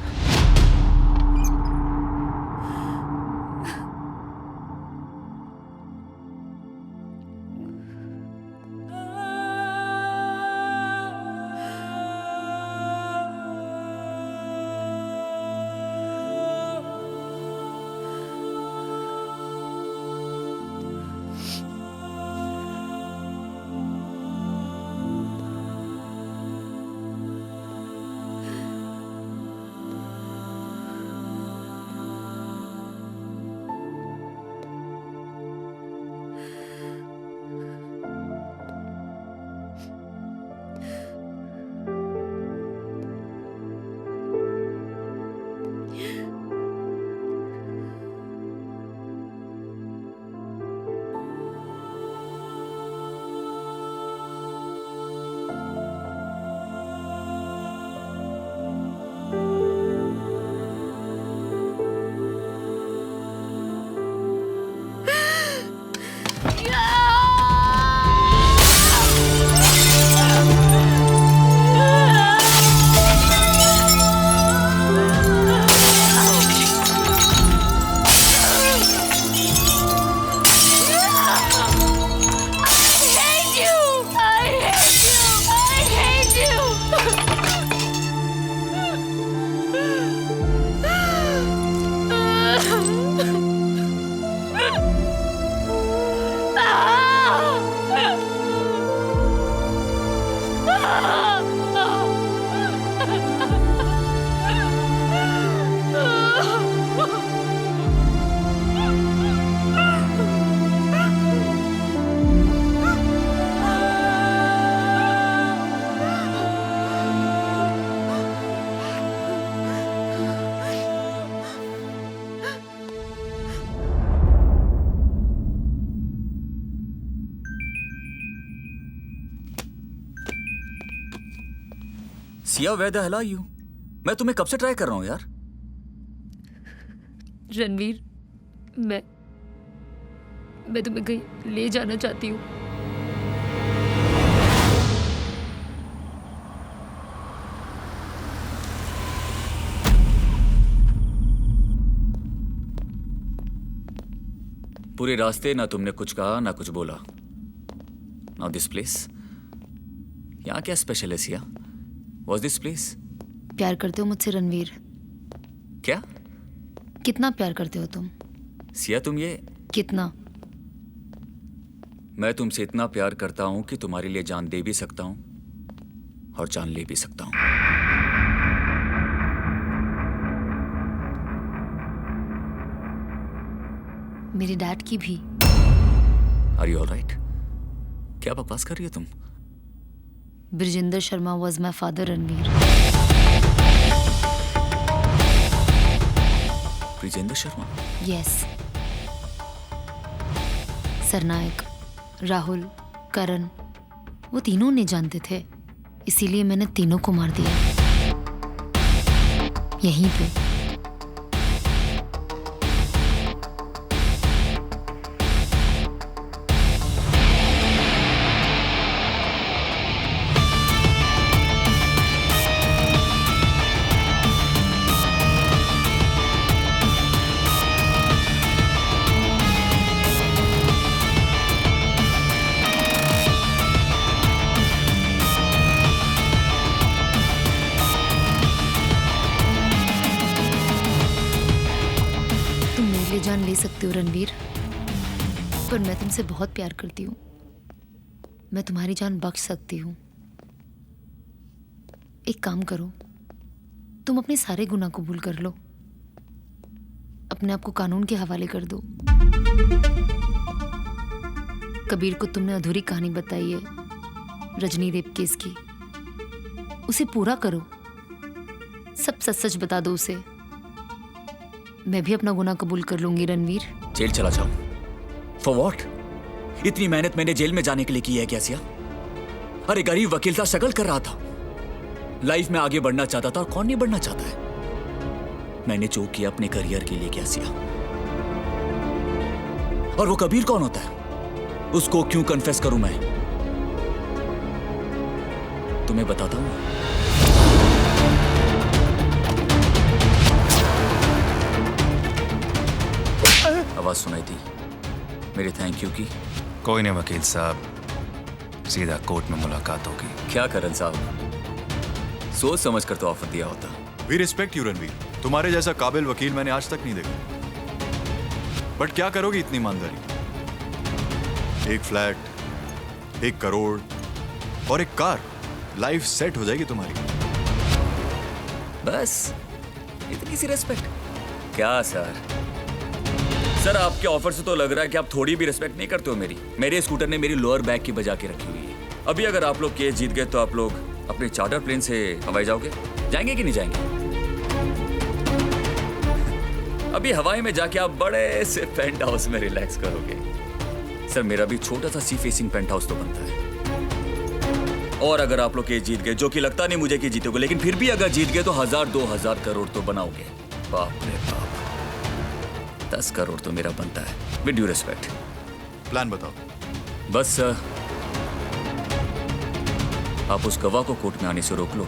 Siya, where the hell are you? मैं तुम्हें कब से ट्राई कर रहा हूँ यार। रणवीर, मैं तुम्हें कहीं ले जाना चाहती हूँ। पूरे रास्ते ना तुमने कुछ कहा ना कुछ बोला। नाउ दिस प्लेस, यहाँ क्या स्पेशल है सिया? What's this place? प्यार करते हो मुझसे रणवीर? क्या? कितना प्यार करते हो तुम? सिया, तुम ये कितना? मैं तुमसे इतना प्यार करता हूं कि तुम्हारे लिए जान दे भी सकता हूं और जान ले भी सकता हूं। मेरे डैड की भी। Are you all right? क्या बकवास कर रही हो तुम? Brijendra Sharma was my father, Ranveer. Brijendra Sharma? Yes। Sarnaik, Rahul, करण, वो तीनों नहीं जानते थे, इसीलिए मैंने तीनों को मार दिया यहीं पे। जान ले सकते हो रणवीर, पर मैं तुमसे बहुत प्यार करती हूँ। मैं तुम्हारी जान बख्श सकती हूँ। एक काम करो, तुम अपने सारे गुनाह कबूल कर लो, अपने आप को कानून के हवाले कर दो। कबीर को तुमने अधूरी कहानी बताई है रजनी रेप केस की, उसे पूरा करो, सब सच सच बता दो उसे। मैं भी अपना गुनाह कबूल कर लूंगी रणवीर। जेल चला जाऊं? For what? इतनी मेहनत मैंने जेल में जाने के लिए की है क्या सिया? अरे गरीब वकील था, स्ट्रगल कर रहा था, लाइफ में आगे बढ़ना चाहता था, और कौन नहीं बढ़ना चाहता है? मैंने जो किया अपने करियर के लिए क्या सिया? और वो कबीर कौन होता है? उसको क्यों कन्फेस करूं मैं? तुम्हें बताता हूं। आवाज सुनाई थी मेरे थैंक यू की? कोई नहीं वकील साहब, सीधा कोर्ट में मुलाकात होगी। क्या करन साहब, सोच समझ कर तो ऑफर दिया होता। वी रिस्पेक्ट यू रणवीर, तुम्हारे जैसा काबिल वकील मैंने आज तक नहीं देखा। बट क्या करोगे इतनी ईमानदारी? एक फ्लैट, 1 करोड़ और एक कार, लाइफ सेट हो जाएगी तुम्हारी। बस इतनी सी रिस्पेक्ट? क्या सर? सर आपके ऑफर से तो लग रहा है कि आप थोड़ी भी रिस्पेक्ट नहीं करते हो मेरी। मेरे स्कूटर ने मेरी लोअर बैग की बजा के रखी हुई है। अभी अगर आप लोग केस जीत गए तो आप लोग अपने चार्टर प्लेन से हवाई जाओगे? जाएंगे कि नहीं जाएंगे? अभी हवाई में जाके आप बड़े से पेंट हाउस में रिलैक्स करोगे। सर मेरा भी छोटा सा सी फेसिंग पेंट हाउस तो बनता है। और अगर आप लोग केस जीत गए, जो कि लगता नहीं मुझे कि जीतोगे, लेकिन फिर भी अगर जीत गए तो 1000-2000 करोड़ तो बनाओगे। बाप रे बाप, 10 करोड़ तो मेरा बनता है। With due respect. प्लान बताओ। बस आप उस गवाह को कोर्ट में आने से रोक लो,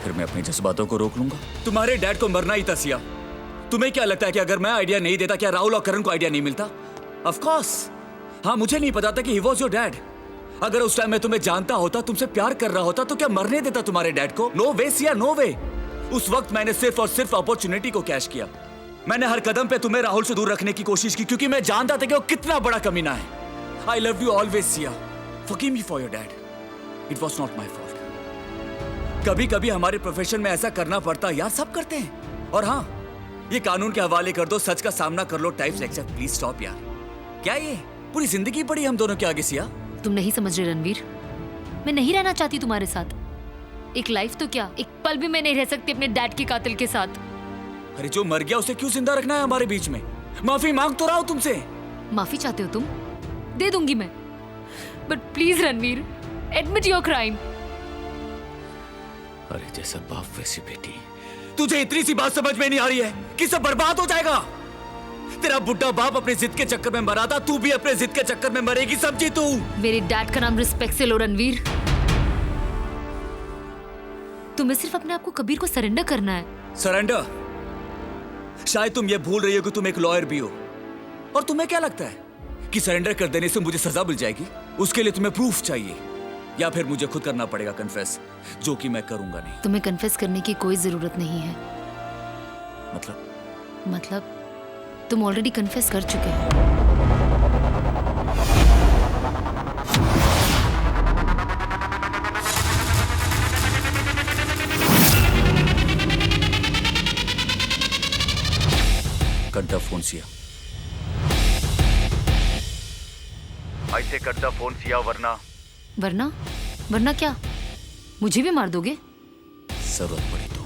फिर मैं अपने जज्बातों को रोक लूंगा। तुम्हारे डैड को मरना ही था सिया। तुम्हें क्या लगता है कि अगर मैं आइडिया नहीं देता क्या राहुल और करण को आइडिया नहीं मिलता? Of course. हाँ, मुझे नहीं पता था कि ही वॉज योर डैड। अगर उस टाइम मैं तुम्हें जानता होता, तुमसे प्यार कर रहा होता, तो क्या मरने देता तुम्हारे डैड को? नो वे सिया, नो वे। उस वक्त मैंने सिर्फ और सिर्फ अपॉर्चुनिटी को कैश किया। मैंने हर कदम पे तुम्हें राहुल से दूर रखने की कोशिश की, क्योंकि मैं जानता था कि वो कितना बड़ा कमीना है। I love you always Siya. Forgive me for your dad. It was not my fault. कभी कभी हमारे प्रोफेशन में ऐसा करना पड़ता है यार, सब करते हैं। और हाँ, ये कानून के हवाले कर दो, सच का सामना कर लो टाइप्स एक्सेप्ट। प्लीज स्टॉप यार। क्या ये पूरी जिंदगी पड़ी हम दोनों के आगे सिया? तुम नहीं समझ रहे रणवीर, मैं नहीं रहना चाहती तुम्हारे साथ। एक लाइफ तो क्या, एक पल भी मैं नहीं रह सकती अपने डैड के कातिल के साथ। अरे जो मर गया उसे क्यों जिंदा रखना है हमारे बीच में? माफी मांग तो रहा हूं तुमसे। माफी चाहते हो तुम? दे दूंगी मैं, but please Ranveer, admit your crime. अरे जैसा बाप वैसी बेटी। तुझे इतनी सी बात समझ में नहीं आ रही है कि सब बर्बाद हो जाएगा? तेरा बुढ़ा बाप अपने जिद के चक्कर में मरा था, तू भी अपने जिद के चक्कर में मरेगी, समझी तू? मेरे डैड का नाम रिस्पेक्ट से लो रणवीर। तुम्हें सिर्फ अपने आप को कबीर को सरेंडर करना है। सरेंडर? शायद तुम ये भूल रही हो कि तुम एक लॉयर भी हो। और तुम्हें क्या लगता है कि सरेंडर कर देने से मुझे सजा मिल जाएगी? उसके लिए तुम्हें प्रूफ चाहिए, या फिर मुझे खुद करना पड़ेगा कन्फेस, जो कि मैं करूंगा नहीं। तुम्हें कन्फेस करने की कोई जरूरत नहीं है। मतलब तुम ऑलरेडी कन्फेस कर चुके हो। Cut the phone Siya. ऐसे कट द फोन सिया, वरना वरना क्या, मुझे भी मार दोगे? जरूरत पड़ी तो।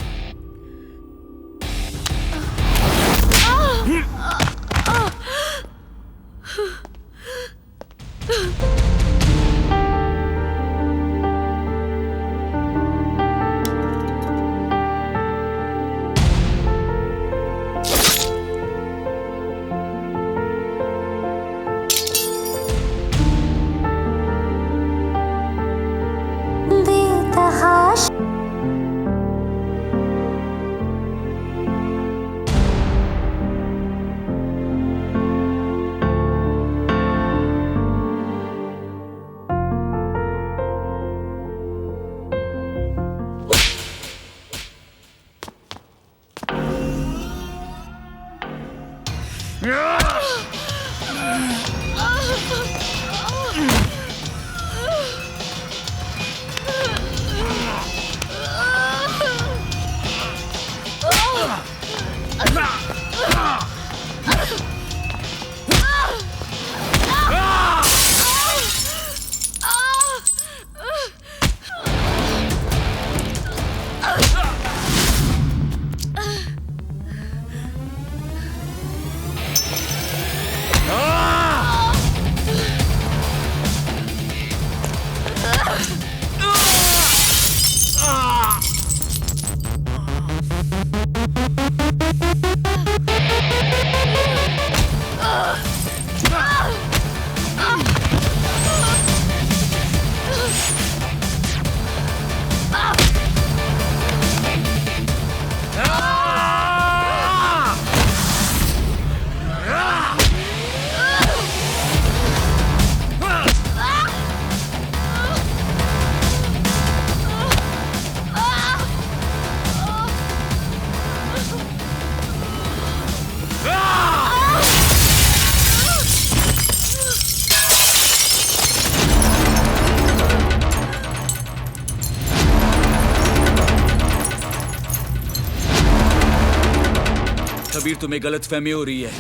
तुम्हें गलतफहमी हो रही है।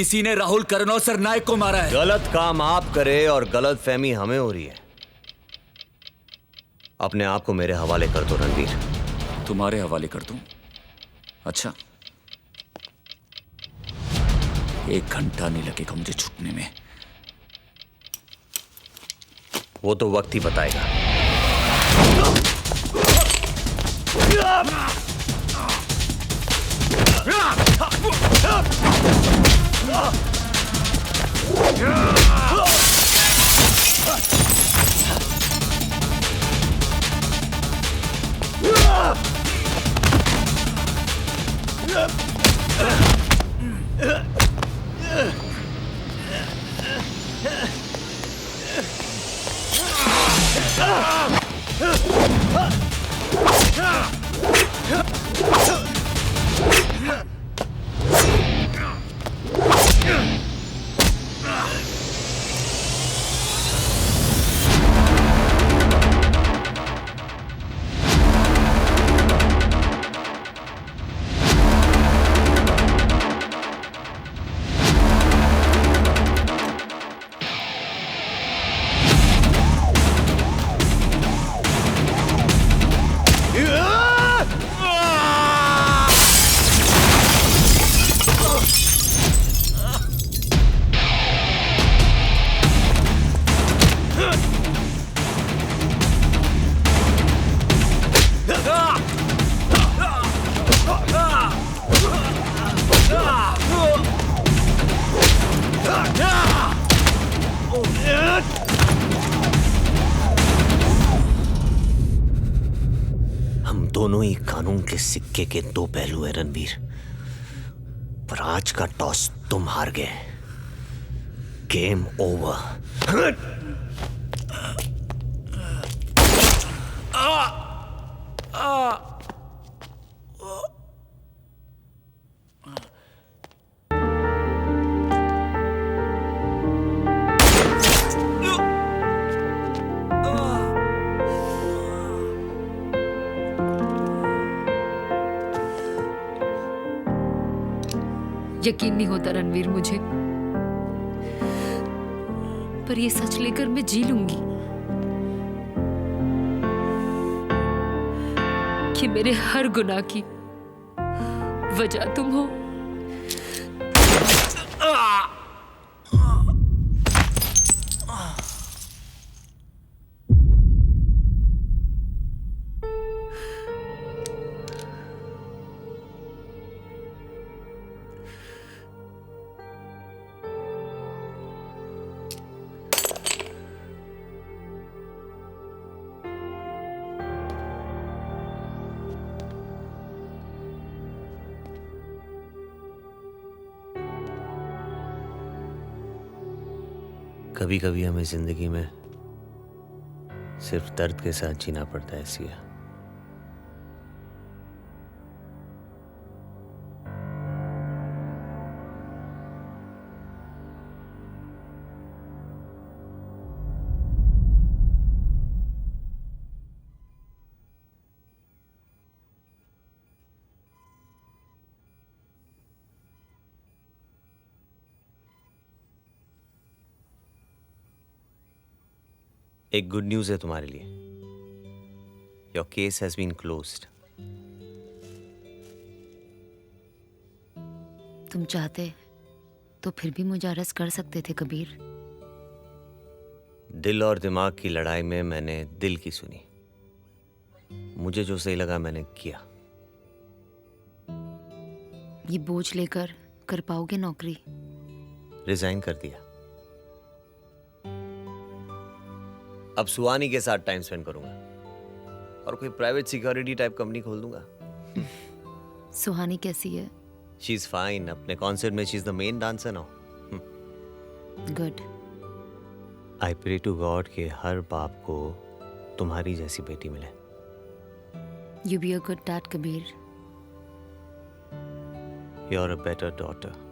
इसी ने राहुल करण और सरनायक को मारा है। गलत काम आप करे और गलतफहमी हमें हो रही है। अपने आप को मेरे हवाले कर दो रणवीर। तुम्हारे हवाले कर दूं? अच्छा, 1 घंटा नहीं लगेगा मुझे छुटने में। वो तो वक्त ही बताएगा। हम दोनों ही कानून के सिक्के के 2 पहलू हैं रणवीर, पर आज का टॉस तुम हार गए। Game over. यकीन नहीं होता रणवीर मुझे, पर ये सच लेकर मैं जी लूंगी कि मेरे हर गुनाह की वजह तुम हो। कभी कभी हमें जिंदगी में सिर्फ दर्द के साथ जीना पड़ता है सिया। एक गुड न्यूज है तुम्हारे लिए। Your case has been closed. तुम चाहते तो फिर भी मुझे अरेस्ट कर सकते थे कबीर। दिल और दिमाग की लड़ाई में मैंने दिल की सुनी। मुझे जो सही लगा मैंने किया। ये बोझ लेकर कर पाओगे नौकरी? रिजाइन कर दिया। अब सुहानी के साथ टाइम स्पेंड करूंगा और कोई प्राइवेट सिक्योरिटी टाइप कंपनी खोल दूंगा। सुहानी कैसी है? She is fine. अपने कॉन्सर्ट में she is the main dancer now. Good. I pray to God कि हर बाप को तुम्हारी जैसी बेटी मिले। You be a good dad Kabir. You are a better daughter.